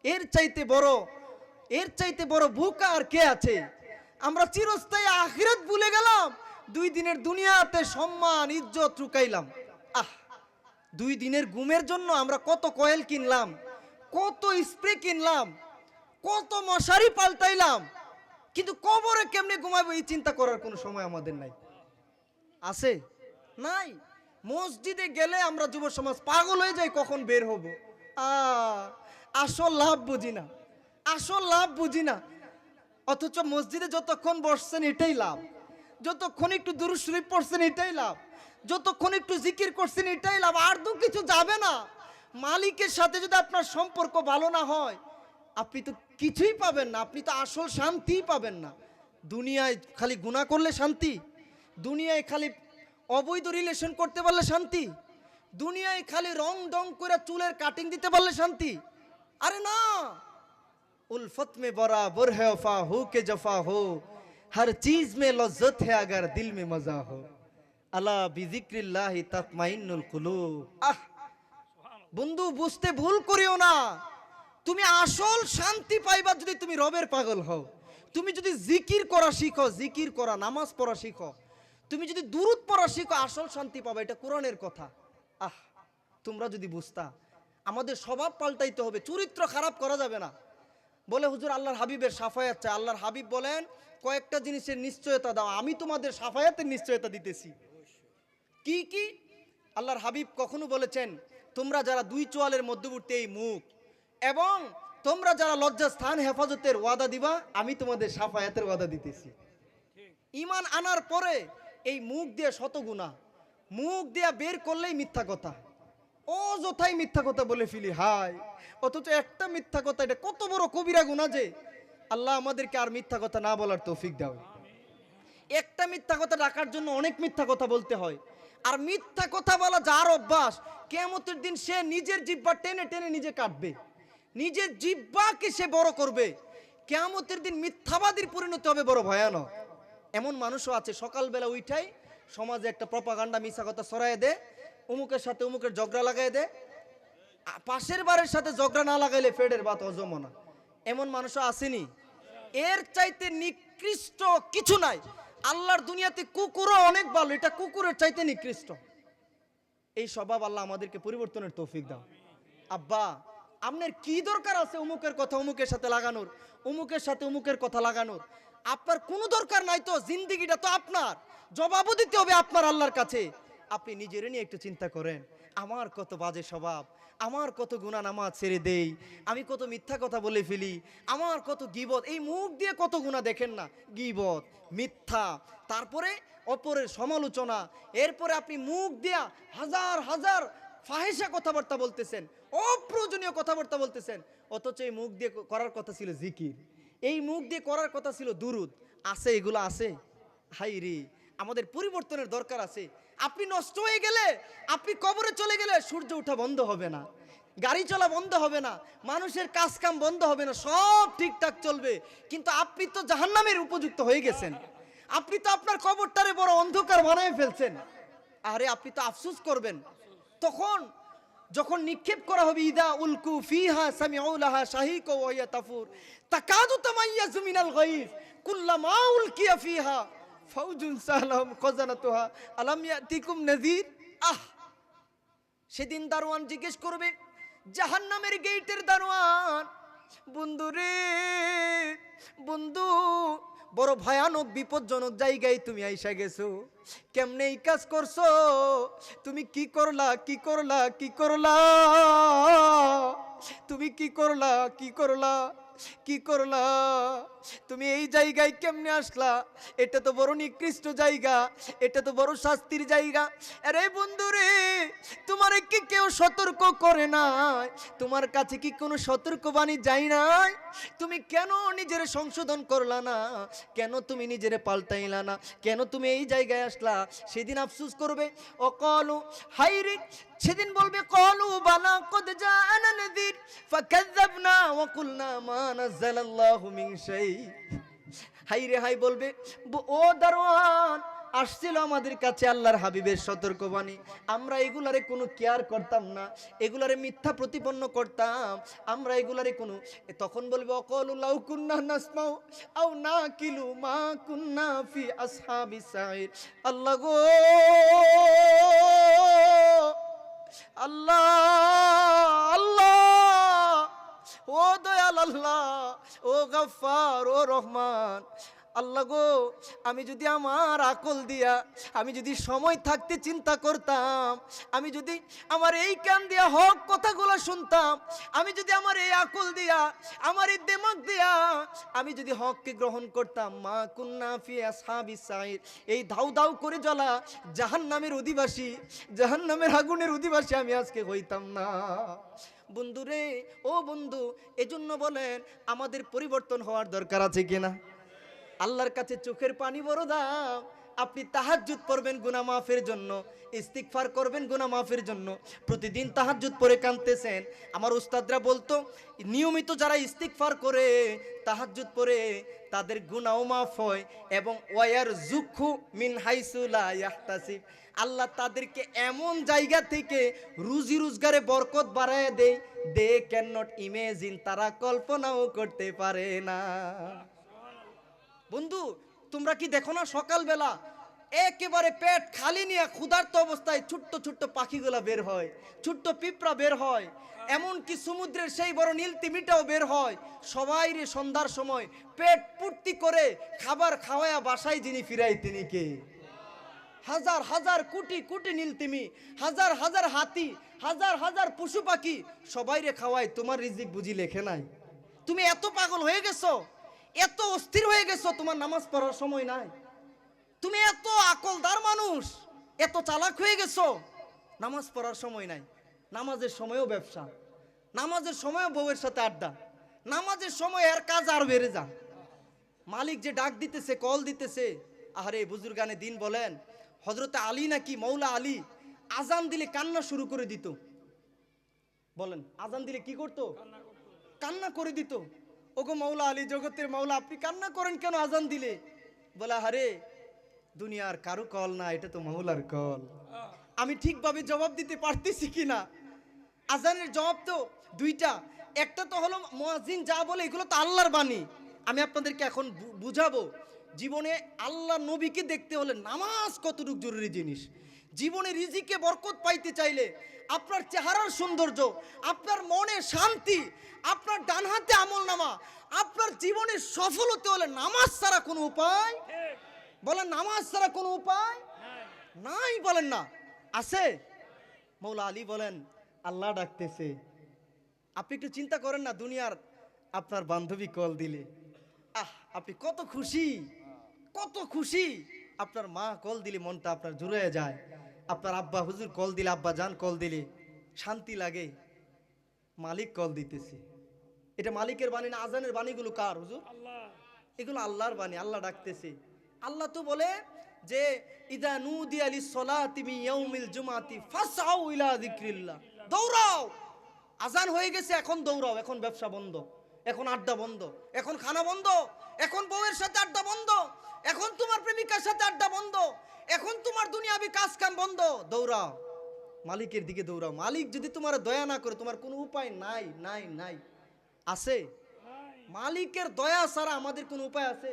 A: এর চাইতে বড় বোকা আর কে আছে? আমরা চিরস্থায়ী আখিরাত ভুলে গেলাম, 2 দিনের দুনিয়াতে সম্মান ইজ্জত রুকাইলাম। আহ, 2 দিনের ঘুমের জন্য আমরা কত কয়েল কিনলাম, কত স্প্রে কিনলাম, কত মশারি পাল্টাইলাম, কিন্তু কবরে কেমনে ঘুমাবো এই চিন্তা করার কোনো সময় আমাদের নাই। আছে? নাই। মসজিদে গেলে আমরা যুব সমাজ পাগল হয়ে যাই কখন বের হব। আসল লাভ বুঝি না, আসল লাভ বুঝি না। অথচ মসজিদে যতক্ষণ বসছেন এটাই লাভ, যতক্ষণ একটু দুরূদ শরীফ পড়ছেন এটাই লাভ, যতক্ষণ একটু জিকির করছেন এটাই লাভ, আর তো কিছু যাবে না। মালিকের সাথে যদি আপনার সম্পর্ক ভালো না হয়, আপনি তো কিছুই পাবেন না, আপনি তো আসল শান্তিই পাবেন না। দুনিয়ায় খালি গুনাহ করলে শান্তি, দুনিয়ায় খালি অবৈধ রিলেশন করতে পারলে শান্তি, দুনিয়ায় খালি রং ডং করে চুলের কাটিং দিতে পারলে শান্তি। আরে না, उल्फत में बराबर है वफा हो के जफा हो, हर चीज में लज्जत है अगर दिल में मजा हो, अला बिजिक्रिल्लाहि तत्माइन्नुल कुलूब। আহ বন্ধু, বুঝতে ভুল করিও না, তুমি আসল শান্তি পাইবা যদি তুমি রবের পাগল হও, তুমি যদি জিকির করা শিখো, জিকির করা, নামাজ পড়া শিখো, তুমি যদি দুরূদ পড়া শিখো, আসল শান্তি পাবা, এটা কোরআনের কথা। আহ, তোমরা যদি বুঝতা। আমাদের স্বভাব পাল্টাইতে হবে, চরিত্র খারাপ করা যাবে না। বলে হুজুর আল্লাহর হাবিবের সাফায়াত চাই, আল্লাহর হাবিব বলেন কয়েকটা জিনিসের নিশ্চয়তা দাও, আমি তোমাদের সাফায়াতের নিশ্চয়তা দিতেছি। কি কি? আল্লাহর হাবিব কখনো বলেছেন, তোমরা যারা 2 চোয়ালের মধ্যবর্তী এই মুখ, এবং তোমরা যারা লজ্জাস্থান হেফাজতের ওয়াদা দিবা, আমি তোমাদের সাফায়াতের ওয়াদা দিতেছি। ঈমান আনার পরে এই মুখ দিয়ে শত গুনাহ, মুখ দিয়ে বের করলেই মিথ্যা কথা, অযথাই মিথ্যা কথা বলে ফেলি, হায়। অথচ একটা মিথ্যা কথা, এটা কত বড় কবিরা গুনাহ যে আল্লাহ আমাদেরকে আর মিথ্যা কথা না বলার তৌফিক দাও। একটা মিথ্যা কথা ঢাকার জন্য অনেক মিথ্যা কথা বলতে হয়। আর মিথ্যা কথা বলা যার অভ্যাস, কিয়ামতের দিন সে নিজের জিহ্বা টেনে টেনে নিজে কাটবে, নিজের জিহ্বাকে সে বড় করবে। কিয়ামতের দিন মিথ্যাবাদীর পরিণতি হবে বড় ভয়ানক। এমন মানুষও আছে সকালবেলা উঠাই সমাজে একটা প্রপাগান্ডা মিথ্যা কথা ছড়ায় দেয়, অমুকের সাথে অমুকের ঝগড়া লাগাই দেয়, পাশের বাড়ির সাথে ঝগড়া না লাগাইলে ফেডের ভাত হজম না। এমন মানুষও আসেনি? এর চাইতে নিকৃষ্ট কিছু নাই। আল্লাহর দুনিয়াতে কুকুরও অনেক ভালো, এটা কুকুরের চাইতে নিকৃষ্ট। এই স্বভাব আল্লাহ আমাদেরকে পরিবর্তনের তৌফিক দাও। আব্বা, আপনার কি দরকার আছে অমুকের কথা অমুকের সাথে লাগানোর, অমুকের সাথে অমুকের কথা লাগানোর? আপনার কোনো দরকার নাই তো, জিন্দেগিটা তো আপনার, জবাবও দিতে হবে আপনার আল্লাহর কাছে। আপনি নিজের নিয়ে একটু চিন্তা করেন, আমার কত বাজে স্বভাব, আমার কত গুনাহ নামাজ ছেড়ে দেই, আমি কত মিথ্যা কথা বলে ফেলি, আমার কত গীবত, এই মুখ দিয়ে কত গুনাহ দেখেন না, গীবত, মিথ্যা, তারপরে অপরের সমালোচনা, এরপরে আপনি মুখ দিয়া হাজার হাজার ফাহেসা কথাবার্তা বলতেছেন, অপ্রয়োজনীয় কথাবার্তা বলতেছেন। অথচ এই মুখ দিয়ে করার কথা ছিল জিকির, এই মুখ দিয়ে করার কথা ছিল দুরুদ। আছে এগুলো আছে? হাই রে, আমাদের পরিবর্তনের দরকার আছে। আপনি নষ্ট হয়ে গেলে, আপনি কবরে চলে গেলে সূর্য ওঠা বন্ধ হবে না, গাড়ি চলা বন্ধ হবে না, মানুষের কাজ কাম বন্ধ হবে না, সব ঠিকঠাক চলবে। কিন্তু আপনি তো জাহান্নামের উপযুক্ত হয়ে গেছেন, আপনি তো আপনার কবরটারে বড় অন্ধকার বানায় ফেলছেন। আরে আপনি তো আফসোস করবেন তখন যখন নিক্ষেপ করা হবে। ইদা উলকু ফিহা সামিউ লাহা শাহিকা ওয়া হিয়া তাফুর তাকাদু তামাইয়াজু মিনাল গায়জ কুল্লামা উলকিয়া ফিহা ফাউজুন সালাম খাজানাতুহা আলাম ইয়াতিকুম নাযীর। সেদিন দারোয়ান জিজ্ঞেস করবে, জাহান্নামের গেটের দারোয়ান, বন্ধু রে বন্ধু, বড় ভয়ানক বিপজ্জনক জায়গায় তুমি আইসা গেছো, কেমনে এই কাজ করছো, তুমি কি করলা কি করলা কি করলা, তুমি কি করলা কি করলা কি করলা, তুমি এই জায়গায় কেমনে আসলা, এটা তো বড় নিকৃষ্ট জায়গা, এটা তো বড় শাস্তির জায়গা। আরে বন্ধু রে, তোমারে কি কেউ সতর্ক করে নাই, তোমার কাছে কি কোনো সতর্কবাণী যায় নাই, তুমি কেন নিজের সংশোধন করলা না, কেন তুমি নিজের পাল্টাইলা না, কেন তুমি এই জায়গায় আসলা? সেদিন আফসোস করবে। ও কলু হাইরে, সেদিন বলবে কলু বালা কদ জাআনা নাযীর ফাকাযাবনা ওয়া কুলনা মা নাযালাল্লাহু মিন শাই। হাইরে হাই বলবে, ও দারোয়ান, আসছিল আমাদের কাছে আল্লাহর হাবিবের সতর্কবাণী, আমরা এগুলারে কোনো কেয়ার করতাম না, এগুলারে মিথ্যা প্রতিপন্ন করতাম, আমরা এগুলারে কোনো। তখন বলবে অকলু লাউ কুন্না নাসমাউ আও নাকিলু মা কুন্না ফি আসহাবিস সাইর। আল্লাহ গো, আল্লাহ আল্লাহ, ও দয়াল আল্লাহ, ও গফফার, ও রহমান, আল্লাহ গো, আমি যদি আমার আকল দিয়া, আমি যদি সময় থাকতে চিন্তা করতাম, আমি যদি আমার এই কান দিয়া হক কথাগুলো শুনতাম, আমি যদি আমার এই আকল দিয়া, আমার এই দিমাগ দিয়া আমি যদি হককে গ্রহণ করতাম, মা কুন্না ফি আসহাবিস সাইর, এই ধাউ ধাউ করে জ্বলা জাহান্নামের অধিবাসী, জাহান্নামের আগুনের অধিবাসী আমি আজকে হইতাম না। বন্ধু রে, ও বন্ধু, এজন্য বলেন আমাদের পরিবর্তন হওয়ার দরকার আছে কিনা? আল্লাহর কাছে চোখের পানি বড় দাম। আপনি তাহাজ্জুদ পড়বেন গুনাহ মাফের জন্য, ইস্তিগফার করবেন গুনাহ মাফের জন্য, প্রতিদিন তাহাজ্জুদ পড়ে কাঁদতেছেন। আমার উস্তাদরা বলতো, নিয়মিত যারা ইস্তিগফার করে, তাহাজ্জুদ পড়ে, তাদের গুনাহও মাফ হয় এবং ওয়ার জুখু মিন হাইসু লা ইয়াহতাসিব, আল্লাহ তাদেরকে এমন জায়গা থেকে রুজি রোজগারে বরকত বাড়ায় দেয়, দে ক্যান নট ইমেজিন, তারা কল্পনাও করতে পারে না। বন্ধু, তোমরা কি দেখো না সকালবেলা একেবারে পেট খালি নিয়ে ক্ষুধার্ত অবস্থায় ছোট্ট ছোট্ট পাখিগুলা বের হয়, ছোট্ট পিঁপড়া বের হয়, এমনকি সমুদ্রের সেই বড় নীল তিমিটাও বের হয়। সবাই রে সন্ধ্যার সময় পেট পূর্তি করে খাবার খাওয়ায়া বাসায় যিনি ফিরাই তিনি কে? হাজার হাজার কোটি কোটি নীল তিমি, হাজার হাজার হাতি, হাজার হাজার পশু পাখি সবাই রে খাওয়ায়। তোমার রিজিক বুঝি লেখে নাই? তুমি এত পাগল হয়ে গেছো, এত অস্থির হয়ে গেছো, তোমার নামাজ পড়ার সময় নাই। তুমি এত আকলদার মানুষ, এত চালাক হয়ে গেছো, নামাজ পড়ার সময় নাই। নামাজের সময়ও ব্যবসা, নামাজের সময়ও বউয়ের সাথে আড্ডা, নামাজের সময় এর কাজ আর বেড়ে যা। মালিক যে ডাক দিতেছে, কল দিতেছে, আরে বুজুর্গানে দিন বলেন, হযরত আলী নাকি মৌলা আলী আজান দিলে কান্না শুরু করে দিত। বলেন, আজান দিলে কি করতো? কান্না করে দিত। ওগো মৌলা আলী, জগতের মৌলা, আপনি কান্না করেন কেন আজান দিলে? বলে, আরে দুনিয়ার কারো কল না, এটা তো মৌলার কল। আমি ঠিকভাবে জবাব দিতে পারতেছি কিনা? আজানের জবাব তো দুইটা। একটা তো হলো মুয়াজ্জিন যা বলে এগুলো তো আল্লাহর বাণী। আমি আপনাদেরকে এখন বুঝাবো জীবনে আল্লাহ নবীকে দেখতে হলে নামাজ কতটুকু জরুরি জিনিস। জীবনে রিজিকে বরকত পাইতে চাইলে, আপনার চেহারার সৌন্দর্য, আপনার মনে শান্তি, আপনার ডান হাতে আমল নামা, আপনার জীবনে সফল হতে হলে নামাজ ছাড়া কোনো উপায়, বলেন নামাজ ছাড়া কোনো উপায় নাই। বলেন না আছে? মৌলা আলী বলেন, আল্লাহ ডাকতেছে। আপনি একটু চিন্তা করেন না, দুনিয়ার আপনার বান্ধবী কল দিলে আপনি কত খুশি, কত খুশি। আপনার মা কল দিলে মনটা আপনার জুড়ে যায়। আপনার আব্বা হুজুর কল দিলে, আব্বা জান কল দিলে শান্তি লাগে। মালিক কল দিতেছে, এটা মালিকের বাণী না? আজানের বাণীগুলো কার হুজুর? এগুলো আল্লাহর বাণী। আল্লাহ ডাকতেছে। আল্লাহ তো বলে যে ইদা নুদিয়া লিসসালাতি মিন ইয়াউমিল জুমআতি ফাসআউ ইলা যিকরিল্লাহ, দৌড়াও। আজান হয়ে গেছে, এখন দৌড়াও। এখন ব্যবসা বন্ধ, এখন আড্ডা বন্ধ, এখন খানা বন্ধ, এখন বউয়ের সাথে আড্ডা বন্ধ, এখন তোমার প্রেমিকার সাথে আড্ডা বন্ধ, এখন তোমার দুনিয়াবি কাজ কাম বন্ধ। দৌড়াও, মালিকের দিকে দৌড়াও। মালিক যদি তোমার দয়া না করে, তোমার কোনো উপায় নাই, নাই, নাই। আছে? মালিকের দয়া ছাড়া আমাদের কোনো উপায় আছে?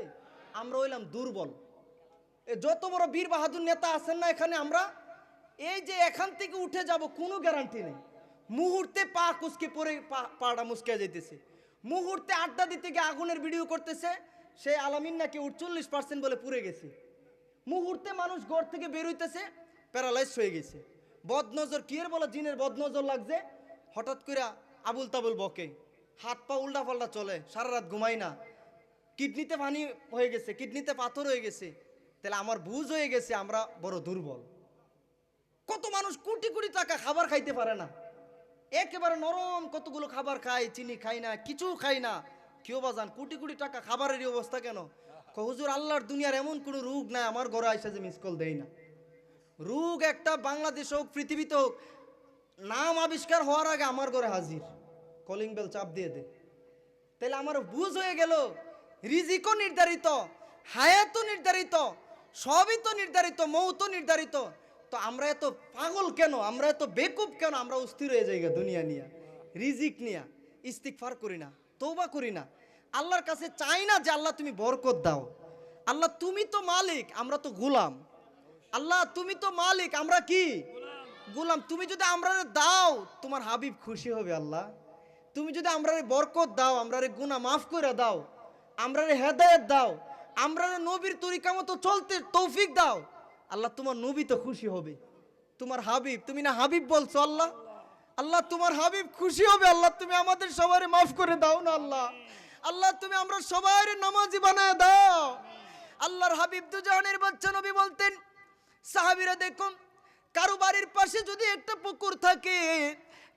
A: আমরা হইলাম দুর্বল। যত বড় বীর বাহাদুর নেতা আছেন না এখানে, আমরা এই যে এখান থেকে উঠে যাব কোনো গ্যারান্টি নেই। মুহূর্তে পা কুচকে পরে পাটা মুচকে যাইতেছে। মুহূর্তে আড্ডা দিতে গিয়ে আগুনের ভিডিও করতেছে, সে আলামিন নাকি 48% বলে পুড়ে গেছে। মুহূর্তে মানুষ ঘর থেকে বের হইতেছে, প্যারালাইজ হয়ে গেছে। বদনজর কি এর বলে, জিনের বদনজর লাগছে। হঠাৎ করে আবুল তাবুল বকে, হাত পা উল্টা পাল্টা চলে, সারা রাত ঘুমাই না, কিডনিতে পানি হয়ে গেছে, কিডনিতে পাথর হয়ে গেছে। তাহলে আমার বুঝ হয়ে গেছে আমরা বড় দুর্বল। কত মানুষ কোটি কোটি টাকা খাবার খাইতে পারে না, একেবারে নরম কতগুলো খাবার খায়, চিনি খাই না, কিছু খাই না। কেউ বাজান কোটি কোটি টাকা খাবারের অবস্থা কেন? হুজুর আল্লাহর দুনিয়ার এমন কোনো রোগ নাই আমার ঘরে আইসা যে মিস কল দেয় না। রোগ একটা বাংলাদেশ হোক, পৃথিবীতে হোক, নাম আবিষ্কার হওয়ার আগে আমার ঘরে হাজির, কলিং বেল চাপ দিয়ে দে। তাহলে আমার বুঝ হয়ে গেল রিজিকও নির্ধারিত, হায়াতও নির্ধারিত, সবই তো নির্ধারিত, মৌতও নির্ধারিত। তো আমরা এত পাগল কেন, আমরা এত বেকুব কেন? আমরা অস্থির হয়ে যাই দুনিয়া নিয়ে, রিজিক নিয়ে। ইস্তিগফার করি না, তওবা করি না, আল্লাহর কাছে চাই না যে আল্লাহ তুমি বরকত দাও। আল্লাহ তুমি তো মালিক, আমরা তো গোলাম। আল্লাহ তুমি তো মালিক, আমরা কি গোলাম। তুমি যদি আমরা দাও, তোমার হাবিব খুশি হবে। আল্লাহ তুমি যদি আমরা বরকত দাও, আমরা গুনাহ মাফ করে দাও, আমরা হেদায়েত দাও, আমরা নবীর তরিকা মতো চলতে তৌফিক দাও, আল্লাহ তোমার নবী তো খুশি হবে। তোমার হাবিব, তুমি না হাবিব বলছো আল্লাহ, আল্লাহ তোমার হাবিব খুশি হবে। আল্লাহ তুমি আমাদের সবার মাফ করে দাও না আল্লাহ। আল্লাহ তুমি আমরা সবার নামাজি বানায় দাও। আল্লাহর হাবিব দুজাহানের বাদশা নবী বলতেন, সাহাবীরা দেখুন, কারো বাড়ির পাশে যদি একটা পুকুর থাকে,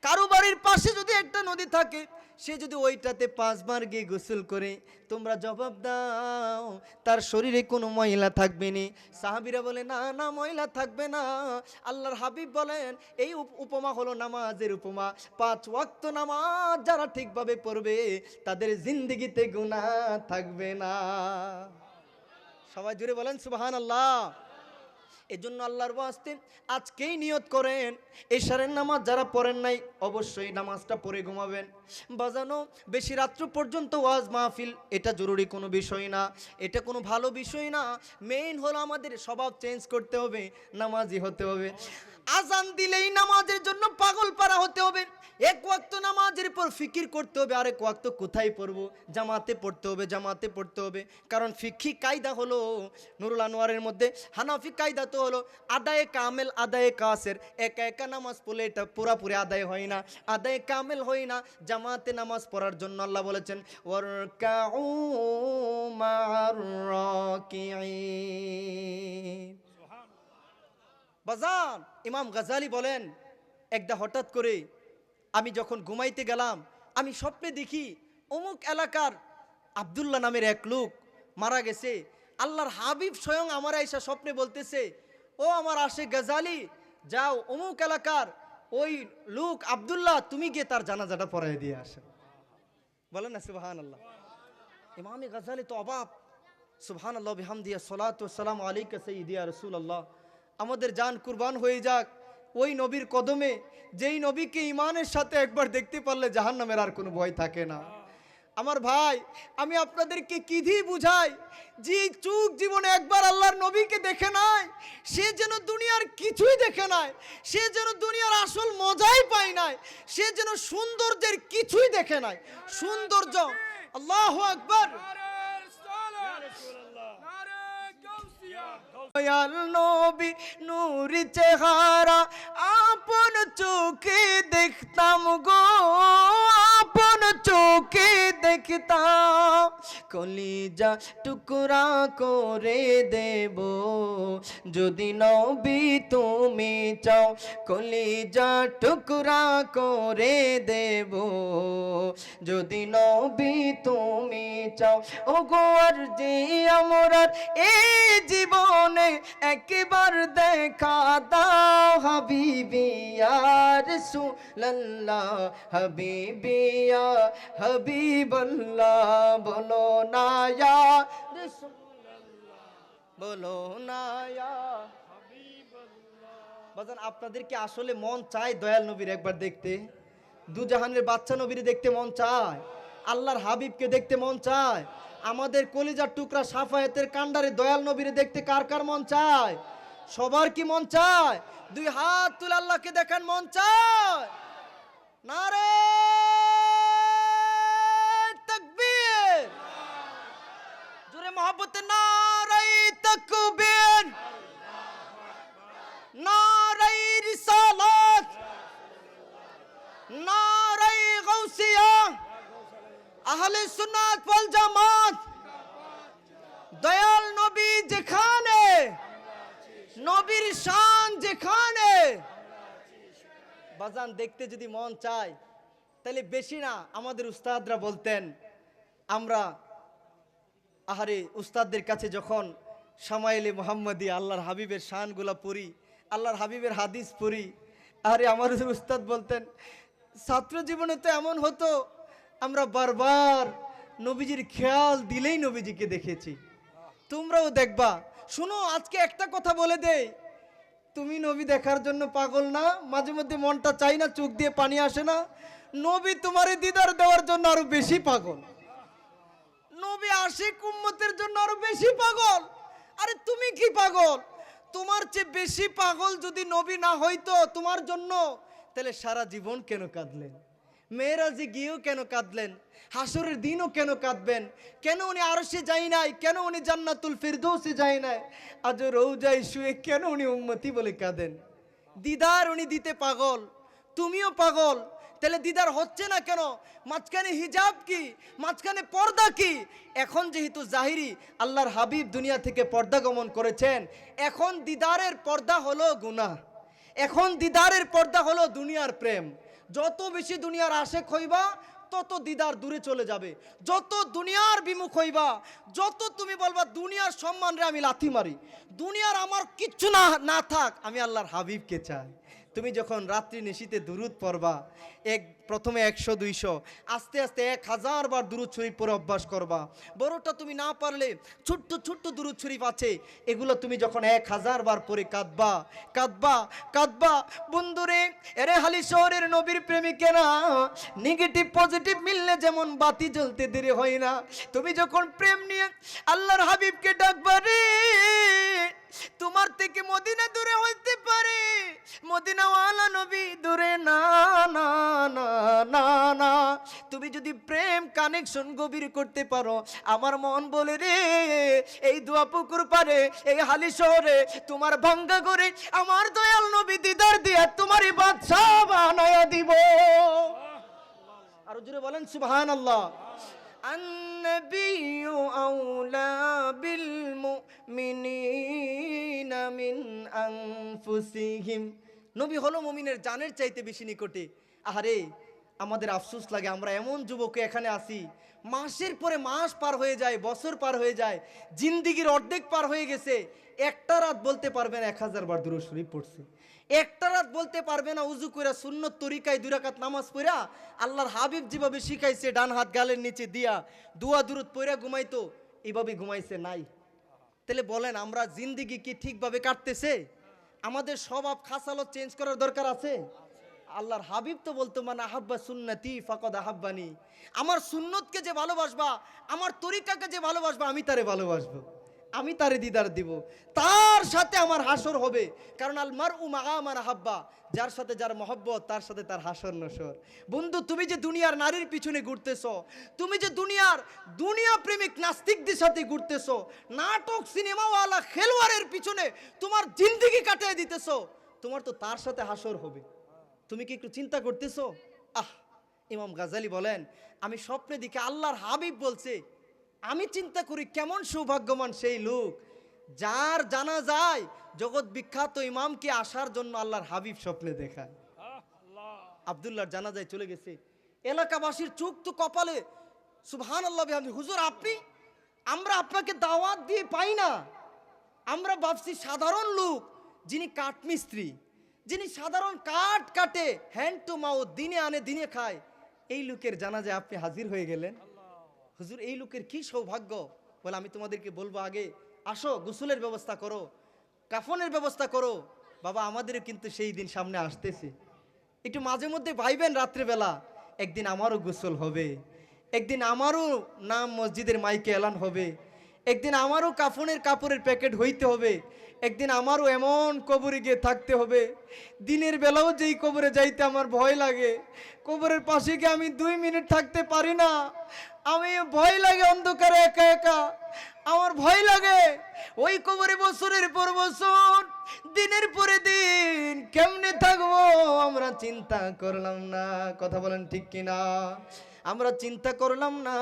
A: কারো বাড়ির পাশে যদি একটা নদী থাকে, সে যদি ওইটাতে 5 বার গিয়ে গোসল করে, তোমরা জবাব দাও তার শরীরে কোনো ময়লা থাকবে না? সাহাবীরা বলে, না না, ময়লা থাকবে না। আল্লাহর হাবিব বলেন, এই উপমা হলো নামাজের উপমা। 5 ওয়াক্ত নামাজ যারা ঠিকভাবে পড়বে, তাদের জিন্দেগিতে গুনাহ থাকবে না। সবাই জুড়ে বলেন সুবহানাল্লাহ। এজন্য আল্লাহর ওয়াস্তে আজকেই নিয়ত করেন, এশারের নামাজ যারা পড়েন নাই অবশ্যই নামাজটা পড়ে ঘুমাবেন। বাজানো বেশি রাত্র পর্যন্ত ওয়াজ মাহফিল, এটা জরুরি কোনো বিষয় না, এটা কোনো ভালো বিষয় না। মেইন হলো আমাদের স্বভাব চেঞ্জ করতে হবে, নামাজি হতে হবে। আজান দিলেই নামাজের জন্য পাগল পারা হতে হবে। এক ওয়াক্ত নামাজের পর ফিকির করতে হবে, আরেক ওয়াক্ত কোথায় পড়বো, জামাতে পড়তে হবে, জামাতে পড়তে হবে। কারণ ফিকহি কায়দা হলো নুরুল আনোয়ারের মধ্যে, হানাফি কায়দা তো হলো আদায়ে কামেল আদায়ে কাসের। একা একা নামাজ পড়লে এটা পুরাপুরি আদায় হয় না, আদায়ে কামেল হয় না। জামাতে নামাজ পড়ার জন্য আল্লাহ বলেছেন, ওয়ারকাউ মা'আর রাকিঈন। বাজান ইমাম গাজালি বলেন, একদা হঠাৎ করে আমি যখন ঘুমাইতে গেলাম, আমি স্বপ্নে দেখি অমুক এলাকার আব্দুল্লাহ নামের এক লোক মারা গেছে। আল্লাহর হাবিব স্বয়ং আমার আয়েশা স্বপ্নে বলতেছে, ও আমার আশিক গাজালি, যাও অমুক এলাকার ওই লোক আব্দুল্লাহ, তুমি গিয়ে তার জানাজাটা পড়াই দিয়ে আসো। বলেন না সুবহানাল্লাহ। ইমামে গাজালি তো অবাক, সুবহানাল্লাহ বিহামদিহি সলাতু ওয়াসসালামু আলাইকা সাইয়্যিদি ইয়া রাসূলুল্লাহ। আমাদের জান কুরবান হয়ে যাক ওই নবীর কদমে, যেই নবীকে ইমানের সাথে একবার দেখতে পারলে জাহান্নামের আর কোনো ভয় থাকে না। আমার ভাই, আমি আপনাদেরকে কি দিয়ে বুঝাই, যে চোখ জীবনে একবার আল্লাহর নবীকে দেখে নাই, সে যেন দুনিয়ার কিছুই দেখে নাই, সে যেন দুনিয়ার আসল মজাই পায় নাই, সে যেন সৌন্দর্যের কিছুই দেখে নাই। সৌন্দর্য, আল্লাহু আকবার।
B: নারে রিসালাত, নারে গাউসিয়া।
A: দয়াল নবী নূর চেহারা আপন চোখে দেখতাম গো, আপন চোখে দেখতাম, কলিজা টুকরা করে দেব যদি নবী তুমি চাও, কলিজা টুকরা করে দেব যদি নবী তুমি চাও। ও গো আর যে আমার এই জীবনে একবার দেখা দাও, হাবিবি ইয়া রাসূলুল্লাহ, হাবিবি ইয়া হাবিবাল্লাহ, বলো না ইয়া রাসূলুল্লাহ, বলো না ইয়া হাবিবাল্লাহ। বাজান, আপনাদেরকে আসলে মন চায় দয়াল নবীর একবার দেখতে? দুজাহানের বাচ্চা নবীর দেখতে মন চায়? আল্লাহর হাবিবকে দেখতে মন চায়? আমাদের কলিজার টুকরা সাফায়েতের কান্ডারে দয়াল নবীরে দেখতে কার কার মন চায়? সবার কি মন চায়? দুই হাত তুলে আল্লাহকে দেখান, মন চায়? নারে তাকবীর, জোরে মহব্বতে নারে তাকবীর, নারে রিসালাত, নারে গাউসিয়া, আহলে সুন্নাত ওয়াল জামাত। দয়াল নবী যেখানে, নবীর শান যেখানে, বাজান দেখতে যদি মন চায় তাহলে বেশি না আমাদের উস্তাদরা বলতেন, আমরা আহারে উস্তাদদের কাছে যখন শামাইলে মুহাম্মদী আল্লাহর হাবিবের শানগুলা পড়ি, আল্লাহর হাবিবের হাদিস পড়ি, আরে আমাদের উস্তাদ বলতেন, ছাত্র জীবনে তো এমন হতো আমরা বারবার নবীজির খেয়াল দিলেই নবীজিকে দেখেছি। তোমরাও দেখবা। শুনো, আজকে একটা কথা বলে দেই, তুমি নবী দেখার জন্য পাগল না? মাঝে মধ্যে মনটা চাই না, চোখ দিয়ে পানি আসে না? নবী তোমারে দিদার দেওয়ার জন্য আরো বেশি পাগল, নবী আশিক উম্মতের জন্য আরো বেশি পাগল। আরে তুমি কি পাগল? তোমার চেয়ে বেশি পাগল যদি নবী না হইতো তোমার জন্য, তাহলে সারা জীবন কেন কাঁদলেন? মেরাজে গিয়েও কেন কাঁদলেন? হাসরের দিনও কেন কাঁদবেন? কেন উনি আরশে যাই নাই? কেন উনি জান্নাতুল ফিরদৌসে যাই নাই? আজ রৌজায় শুয়ে কেন উনি উম্মতি বলে কাঁদেন? দিদার উনি দিতে পাগল, তুমিও পাগল, তাহলে দিদার হচ্ছে না কেন? মাঝখানে হিজাব কি, মাঝখানে পর্দা কি? এখন যেহেতু জাহিরি আল্লাহর হাবিব দুনিয়া থেকে পর্দা গমন করেছেন, এখন দিদারের পর্দা হলো গুনাহ, এখন দিদারের পর্দা হলো দুনিয়ার প্রেম। যত বেশি দুনিয়ার আশেক হইবা তত দিদার দূরে চলে যাবে, যত দুনিয়ার বিমুখ হইবা, যত তুমি বলবা দুনিয়ার সম্মানরে আমি লাথি মারি, দুনিয়ার আমার কিচ্ছু না না থাক, আমি আল্লাহর হাবিবকে চাই। তুমি যখন রাত্রি নিশিতে দুরুদ পড়বা, প্রথমে 100 200 আস্তে আস্তে 1000 বার দুরুদ শরীফ পড়ে অভ্যাস করবা। বড়টা তুমি না পারলে ছোট্ট ছোট্ট দুরুদ শরীফ আছে, এগুলো তুমি যখন 1000 বার পরে কাঁদবা কাঁদবা কাঁদবা, বন্ধুরে এরে হালি শহরের নবীর প্রেমিকেরা, নেগেটিভ পজিটিভ মিললে যেমন বাতি জ্বলতে দেরি হয় না, তুমি যখন প্রেম নিয়ে আল্লাহর হাবিবকে ডাকবা রে, তোমার থেকে মদিনা দূরে হইতে পারে, মদিনাওয়ালা নবী দূরে না না না না না। তুমি যদি প্রেম কানেকশন গভীর করতে পারো, আমার মন বলে রে, এই দোয়া পুকুর পারে, এই হালি শহরে, তোমার ভাঙ্গা করে আমার দয়াল নবী দিদার দিয়া তোমারই বাদশাহ বানায়া দিব। আরো জোরে বলেন সুবহানাল্লাহ। النبي أولى بالمؤمنين من أنفسهم। নবী হলো মুমিনের জানের চাইতে বেশি নিকটে। আহারে আমাদের আফসোস লাগে, আমরা এমন যুবক এখানে আসি, মাসের পরে মাস পার হয়ে যায়, বছর পার হয়ে যায়, জিন্দিগির অর্ধেক পার হয়ে গেছে, একটা রাত বলতে পারবে না 1000 বার দুরূদ শরীফ পড়ছে, একটা রাত বলতে পারবে না উজু কইরা সুন্নত তরিকায় 2 রাকাত নামাজ পড়া আল্লাহর হাবিব যেভাবে শিখাইছে ডান হাত গালের নিচে দিয়া দোয়া দুরূদ পড়া ঘুমাইতো, এইভাবে ঘুমাইছে নাই। তাহলে বলেন আমরা জিন্দিগি কি ঠিকভাবে কাটতেছে? আমাদের স্বভাব খাসালত চেঞ্জ করার দরকার আছে। আল্লাহর হাবিব তো বলতো মান আহাব্বা সুন্নতি ফাকাদ আহাব্বানি, আমার সুন্নতকে যে ভালোবাসবা, আমার তরিকাকে যে ভালোবাসবা, আমি তারে ভালোবাসবো, আমি তারে দিদার দিব, তার সাথে আমার হাসর হবে। কারণ আল মারউ মাআ মান আহাব্বা, যার সাথে যার মহব্বত তার সাথে তার হাসর নসর। বন্ধু তুমি যে দুনিয়ার নারীর পিছনে ঘুরতেছো, তুমি যে দুনিয়া প্রেমিক নাস্তিকদের সাথে ঘুরতেছো, নাটক সিনেমাওয়ালা খেলোয়াড়ের পিছনে তোমার জিন্দেগি কাটিয়ে দিতেছো, তোমার তো তার সাথে হাসর হবে। তুমি কি একটু চিন্তা করতেছো? ইমাম গাজালি বলেন আমি স্বপ্নে দেখি আল্লাহর হাবিব বলছে, আমি চিন্তা করি কেমন সৌভাগ্যবান সেই লোক যার জানা যায় জগৎ বিখ্যাত ইমামকে আসার জন্য আল্লাহর হাবিব স্বপ্নে দেখায়। আব্দুল্লাহর জানাজায় চলে গেছে, এলাকাবাসীর চোখ তো কপালে, সুবহানাল্লাহ বিহামদি, হুজুর আপনি, আমরা আপনাকে দাওয়াত দিয়ে পাই না, আমরা ভাবছি সাধারণ লোক যিনি কাঠমিস্ত্রি, যিনি সাধারণ কাঠ কাটে, হ্যান্ড টু মাউথ, দিনে আনে দিনে খায়, এই লোকের জানাজায় আপনি হাজির হয়ে গেলেন। হুজুর এই লোকের কি সৌভাগ্য। বলে আমি তোমাদেরকে বলবো, আগে আসো গোসলের ব্যবস্থা করো, কাফনের ব্যবস্থা করো। বাবা আমাদেরও কিন্তু সেই দিন সামনে আসতেছে, একটু মাঝে মধ্যে ভাইবেন রাত্রেবেলা, একদিন আমারও গোসল হবে, একদিন আমারও নাম মসজিদের মাইকে এলান হবে, একদিন আমারও কাফনের কাপড়ের প্যাকেট হইতে হবে, একদিন আমারও এমন কবরে গিয়ে থাকতে হবে, দিনের বেলাও যেই কবরে যাইতে আমার ভয় লাগে, কবরের পাশে গিয়ে আমি 2 মিনিট থাকতে পারি না, আমি ভয় লাগে অন্ধকারে একা একা, আমার ভয় লাগে ওই কবরে বছরের পর বছর, দিনের পরে দিন কেমনে থাকবো আমরা চিন্তা করলাম না। কথা বলেন ঠিক কিনা? আমরা চিন্তা করলাম না।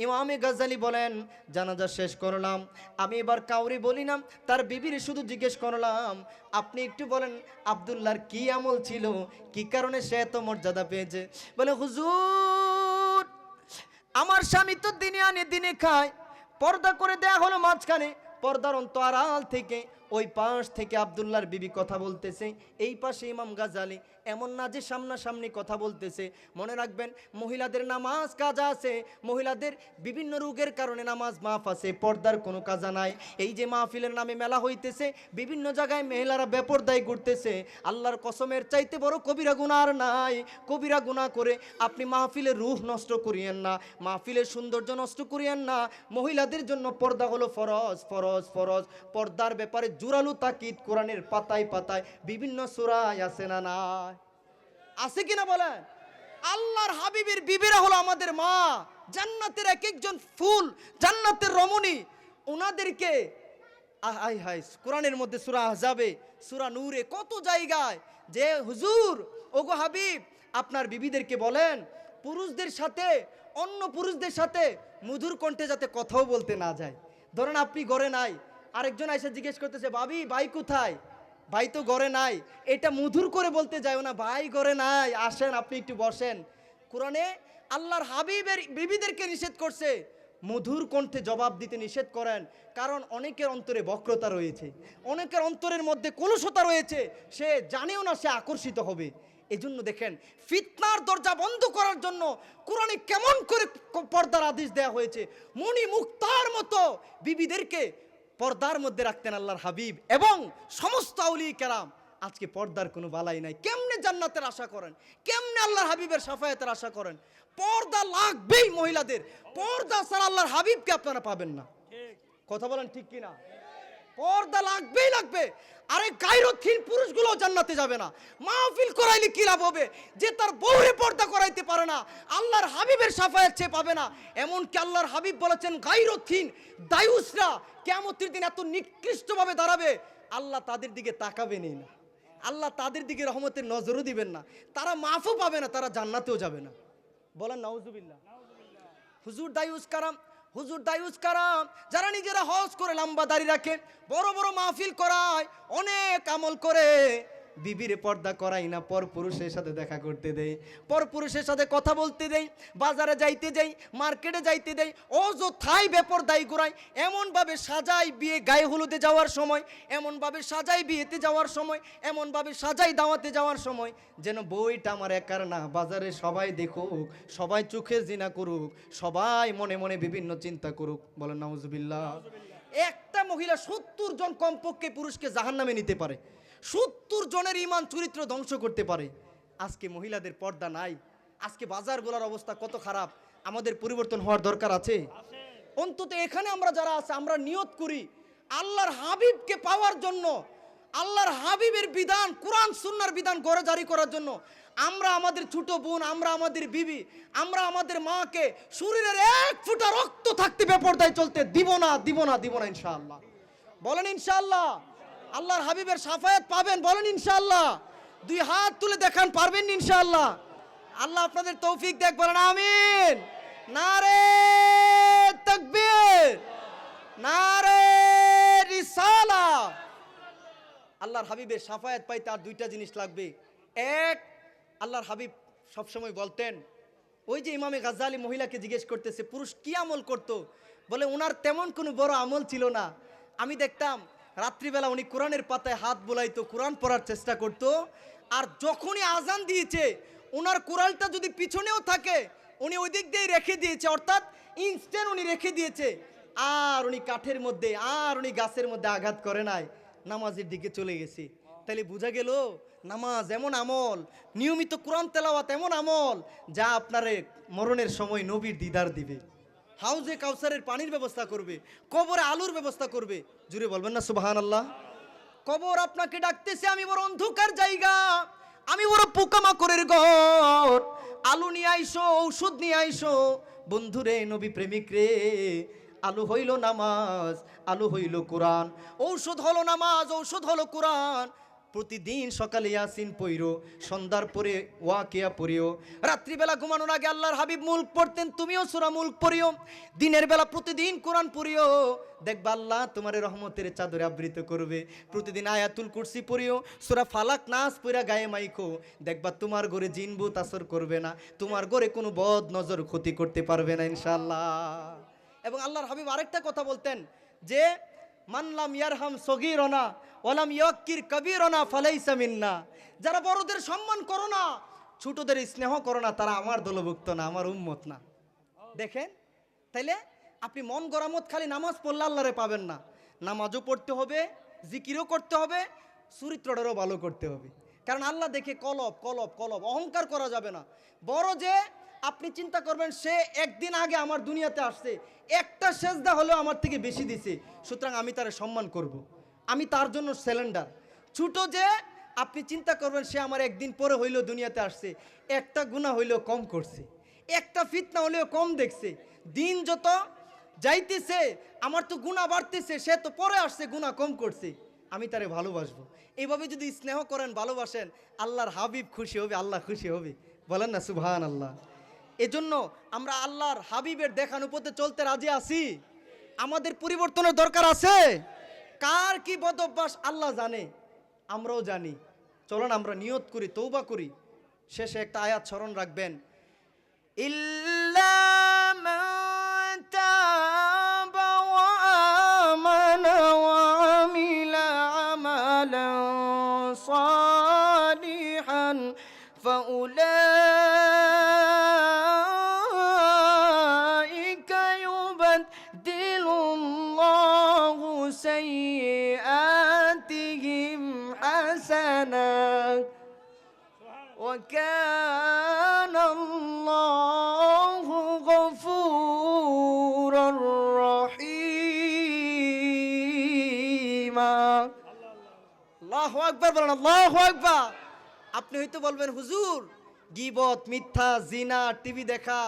A: ইমামে গাজালি বলেন জানাজা শেষ করলাম, আমি এবার কাউরি বলি না, তার বিবির শুধু জিজ্ঞেস করলাম আপনি একটু বলেন আব্দুল্লাহর কি আমল ছিল, কি কারণে সে এত মর্যাদা পেয়েছে। বলে হুজুর আমার স্বামী তো দিনে আনে দিনে খায়, পর্দা করে দেয়া হলো মাঝখানে, পর্দার অন্তরাল থেকে ওই পাশ থেকে আব্দুল্লাহর বিবি কথা বলতেছে, এই পাশে ইমাম গাজালি, এমন না যে সামনাসামনি কথা বলতেছে। মনে রাখবেন মহিলাদের নামাজ কাজা আছে, মহিলাদের বিভিন্ন রোগের কারণে নামাজ মাফ আছে, পর্দার কোনো কাজা নাই। এই যে মাহফিলের নামে মেলা হইতেছে, বিভিন্ন জায়গায় মহিলারা বেপরদায় ঘুরতেছে, আল্লাহর কসমের চাইতে বড় কবিরা গুনাহ আর নাই। কবিরা গুনাহ করে আপনি মাহফিলের রূহ নষ্ট করিয়েন না, মাহফিলের সৌন্দর্য নষ্ট করিয়েন না। মহিলাদের জন্য পর্দা হলো ফরজ ফরজ ফরজ। পর্দার ব্যাপারে জোরালো তাকিদ কোরআনের পাতায় পাতায় বিভিন্ন সূরায় আছে না নাই? আছে কিনা বলেন? আল্লাহর হাবিবের বিবিরা হলো আমাদের মা, জান্নাতের এক একজন ফুল, জান্নাতের রমণী। ওনাদেরকে আই হাই কোরআনের মধ্যে সূরা আহজাবে, সূরা নূরে, কত জায়গায় যে হুজুর ওগো হাবিব আপনার বিবিদেরকে বলেন পুরুষদের সাথে, অন্য পুরুষদের সাথে মধুর কণ্ঠে যাতে কথাও বলতে না যায়। ধরেন আপনি ঘরে নাই, আরেকজন এসে জিজ্ঞেস করতেছে ভাবি ভাই কোথায়, ভাই তো ঘরে নাই, এটা মধুর করে বলতে যাও না, ভাই ঘরে নাই আসেন আপনি একটু বসেন। কোরআনে আল্লাহর হাবিবের বিবিদেরকে নিষেধ করছে, মধুর কণ্ঠে জবাব দিতে নিষেধ করেন। কারণ অনেকের অন্তরে বক্রতা রয়েছে, অনেকের অন্তরের মধ্যে কলুষতা রয়েছে, সে জানেও না সে আকর্ষিত হবে। এজন্য দেখেন ফিতনার দরজা বন্ধ করার জন্য কোরআনে কেমন করে পর্দার আদেশ দেওয়া হয়েছে। মণি মুক্তার মতো বিবিদেরকে পর্দার মধ্যে রাখতেন আল্লাহর হাবিব এবং সমস্ত আউলিয়া কেরাম। আজকে পর্দার কোনো বালাই নাই। কেমনে জান্নাতের আশা করেন, কেমনে আল্লাহর হাবিবের শাফায়াতের আশা করেন? পর্দা লাগবেই মহিলাদের, পর্দা ছাড়া আল্লাহর হাবিবকে আপনারা পাবেন না। কথা বলেন ঠিক কিনা? পর্দা লাগবেই লাগবে। আরে গায়রতহীন পুরুষগুলো জান্নাতে যাবে না। মাহফিল করাইলে কি লাভ হবে? যে তার বউরে পর্দা করাইতে পারে না আল্লাহর হাবিবের শাফায়াত সে পাবে না। এমনকি আল্লাহর হাবিব বলেছেন গায়রতহীন দায়ুসরা কিয়ামতের দিন এত নিকৃষ্টভাবে দাঁড়াবে, আল্লাহ তাদের দিকে তাকাবেনই না, আল্লাহ তাদের দিকে রহমতের নজরও দিবেন না, তারা মাফও পাবে না, তারা জান্নাতেও যাবে না। বলেন নাউজুবিল্লাহ। হুজুর দায়ুস কারাম, হুজুর দায়ুস কারাম যারা নিজেরা হজ করে লম্বা দাড়ি রাখে, বড় বড় মাহফিল করায়, অনেক আমল করে, বিবিরে পর্দা করাই না, পর পুরুষের সাথে দেখা করতে দেয়, পর পুরুষের সাথে কথা বলতে দেয়, বাজারে যাইতে দেয়, মার্কেটে যাইতে দেয়, অযথাই বেপরদাই করায়, এমনভাবে সাজাই বিয়ে গায়ে হলুদে যাওয়ার সময়, এমনভাবে সাজাই বিয়েতে যাওয়ার সময়, এমনভাবে সাজাই দাওয়াতে যাওয়ার সময়, যেন বইটা আমার একার না, বাজারে সবাই দেখুক, সবাই চোখে জিনা করুক, সবাই মনে মনে বিভিন্ন চিন্তা করুক। বলেন নাউজুবিল্লাহ। একটা মহিলা 70 জন কমপক্ষে পুরুষকে জাহান্নামে নিতে পারে, 70 জনের ঈমান চরিত্র ধ্বংস করতে পারে। আজকে মহিলাদের পর্দা নাই, আজকে বাজারগুলোর অবস্থা কত খারাপ। আমাদের পরিবর্তন হওয়ার দরকার আছে। অন্তত এখানে আমরা যারা আছে, আমরা নিয়ত করি আল্লাহর হাবিবকে পাওয়ার জন্য, আল্লাহর হাবিবের বিধান, কোরআন সুন্নাহর বিধান ঘরে জারি করার জন্য আমরা আমাদের ছোট বোন, আমরা আমাদের বিবি, আমরা আমাদের মাকে শরীরের এক ফোঁটা রক্ত থাকতে বেপরদায় চলতে দিব না, দিব না, দিব না ইনশাআল্লাহ। বলেন ইনশাআল্লাহ। আল্লাহর হাবিবের শাফায়াত পাবেন, বলেন ইনশাআল্লাহ। দুই হাত তুলে দেখান, পারবেন ইনশাআল্লাহ। আল্লাহ আপনাদের তৌফিক দেখ, বলেন আমিন। নারে তাকবীর, নারে রিসালাত। আল্লাহর হাবিবের শাফায়াত পাইতে আর দুইটা জিনিস লাগবে। এক, আল্লাহর হাবিব সবসময় বলতেন, ওই যে ইমামে গাজ্জালি মহিলাকে জিজ্ঞেস করতেছে পুরুষ কি আমল করত, বলে ওনার তেমন কোনো বড় আমল ছিল না। আমি দেখতাম রাত্রিবেলা উনি কোরআনের পাতায় হাত বোলাইতো, কোরআন পড়ার চেষ্টা করত, আর যখনই আজান দিয়েছে ওনার কোরআনটা যদি পিছনেও থাকে উনি ওই দিক দিয়ে রেখে দিয়েছে, অর্থাৎ ইনস্ট্যান্ট উনি রেখে দিয়েছে, আর উনি কাঠের মধ্যে আর উনি গাছের মধ্যে আঘাত করে নাই, নামাজের দিকে চলে গেছি। তাহলে বোঝা গেল নামাজ এমন আমল, নিয়মিত কোরআন তেলাওয়াত এমন আমল যা আপনারে মরণের সময় নবীর দিদার দিবে, হাউজে কাউসারের পানির ব্যবস্থা করবে, কবরে আলুর ব্যবস্থা করবে। জুড়ে বলবেন না সুবহানাল্লাহ। কবর আপনাকে ডাকতেছে, আমি বড় অন্ধকার জায়গা, আমি বড় পোকামাকড়ের ঘর, আলু নিয়ে আইসো, ঔষধ নিয়ে আইসো। বন্ধুরে, নবী প্রেমিক রে, আলু হইল নামাজ, আলু হইল কোরআন, ঔষধ হলো নামাজ, ঔষধ হলো কোরআন। প্রতিদিন সকালে ইয়াসিন পড়িও, সন্ধ্যার পরে ওয়াকিয়া পড়িও, রাত্রিবেলা ঘুমানোর আগে আল্লাহর হাবিব মুলক পড়তেন, তুমিও সূরা মুলক পড়িও, দিনের বেলা প্রতিদিন কোরআন পড়িও, দেখবা আল্লাহ তোমার রহমতের চাদরে আবৃত করবে। প্রতিদিন আয়াতুল কুরসি পড়িও, সূরা ফালাক নাস পড়া গায়ে মাইখো, দেখবা তোমার ঘরে জিন ভূত আসর করবে না, তোমার ঘরে কোনো বদ নজর ক্ষতি করতে পারবে না ইনশাআল্লাহ। এবং আল্লাহর হাবিব আরেকটা কথা বলতেন যে মানলাম ইয়ারহাম সগীরনা ওয়ালাম ইয়াক্কির কবীরনা ফালাইসা মিন্না, যারা বড়দের সম্মান করো না, ছোটদের স্নেহ করো না, তারা আমার দলভুক্ত না, আমার উম্মত না। দেখেন, তাইলে আপনি মন গরামত খালি নামাজ পড়লে আল্লাহরে পাবেন না, নামাজও পড়তে হবে, জিকিরও করতে হবে, চরিত্রটারও ভালো করতে হবে। কারণ আল্লাহ দেখে কলব কলব কলব, অহংকার করা যাবে না। বড় যে আপনি চিন্তা করবেন সে একদিন আগে আমার দুনিয়াতে আসছে, একটা সেজদা হলেও আমার থেকে বেশি দিছে, সুতরাং আমি তার সম্মান করব, আমি তার জন্য সিলিন্ডার। ছোট যে আপনি চিন্তা করবেন সে আমার একদিন পরে হইলেও দুনিয়াতে আসছে, একটা গুনাহ হইলেও কম করছে, একটা ফিতনা হলেও কম দেখছে। দিন যত যাইতেছে আমার তো গুনাহ বাড়তেছে, সে তো পরে আসছে গুনাহ কম করছে, আমি তারে ভালোবাসবো। এইভাবে যদি স্নেহ করেন, ভালোবাসেন, আল্লাহর হাবিব খুশি হবে, আল্লাহ খুশি হবে। বলেন না সুবহানাল্লাহ। এজন্য আমরা আল্লাহর হাবিবের দেখানো পথে চলতে রাজি আছি। আমাদের পরিবর্তনের দরকার আছে। কার কি বদ অভ্যাস আল্লাহ জানে, আমরাও জানি। চলুন আমরা নিয়ত করি, তওবা করি। শেষে একটা আয়াত স্মরণ রাখবেন, ইল্লা মান তাবা ওয়া আমানা ওয়া আমিলা আমালান সালিহান ফাউলাইকা ইউবাদদিলুল্লাহু সাইয়্যাতিহিম হাসানাত ওয়া কানাল্লাহু গফুরুর রহিমা। আল্লাহু আকবার, বলেন আল্লাহু আকবার। আপনি হয়তো বলবেন হুজুর গীবত, মিথ্যা, জিনা, টিভি দেখা,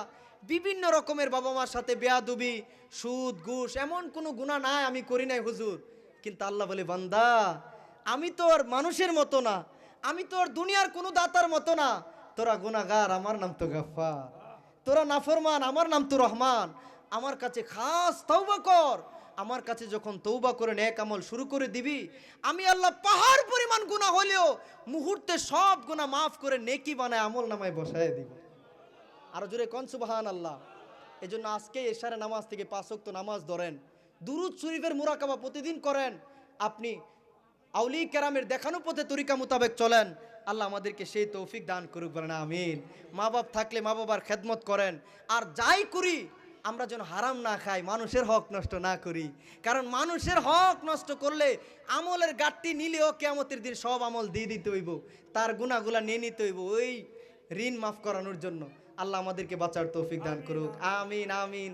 A: বিভিন্ন রকমের বাবা মার সাথে বেয়াদবি, সুদ, ঘুষ, এমন কোনো গুনাহ নাই আমি করি নাই হুজুর। কিন্তু আল্লাহ বলে, বান্দা আমি তো আর মানুষের মতো না, আমি তো আর দুনিয়ার কোনো দাতার মতো না, তোরা গুনাহগার, আমার নাম তো গাফফার, তোরা নাফরমান, আমার নাম তো রহমান, আমার কাছে খাস তওবা কর, আমার কাছে যখন তৌবা করে নেক আমল শুরু করে দিবি, আমি আল্লাহ পাহাড় পরিমাণ গুনাহ হলেও মুহূর্তে সব গুনাহ মাফ করে নেকি বানায় আমল নামায় বসায় দিব। আরো জোরে কোন সুবহানাল্লাহ। এজন্য আজকে এশারের নামাজ থেকে 5 ওয়াক্ত নামাজ ধরেন, দুরুদ শরীফের মুরাকাবা প্রতিদিন করেন, আপনি আউলি কেরামের দেখানো পথে তরিকা মোতাবেক চলেন, আল্লাহ আমাদেরকে সেই তৌফিক দান করুক, বলেন আমিন। মা বাপ থাকলে মা বাবার খেদমত করেন, আর যাই করি আমরা যেন হারাম না খাই, মানুষের হক নষ্ট না করি, কারণ মানুষের হক নষ্ট করলে আমলের গাঁটটি নিলেও কিয়ামতের দিন সব আমল দিয়ে দিতে হইব, তার গুনাহগুলা নিয়ে নিতে হইব ওই ঋণ মাফ করানোর জন্য। আল্লাহ আমাদেরকে বাঁচার তৌফিক দান করুক, আমিন আমিন।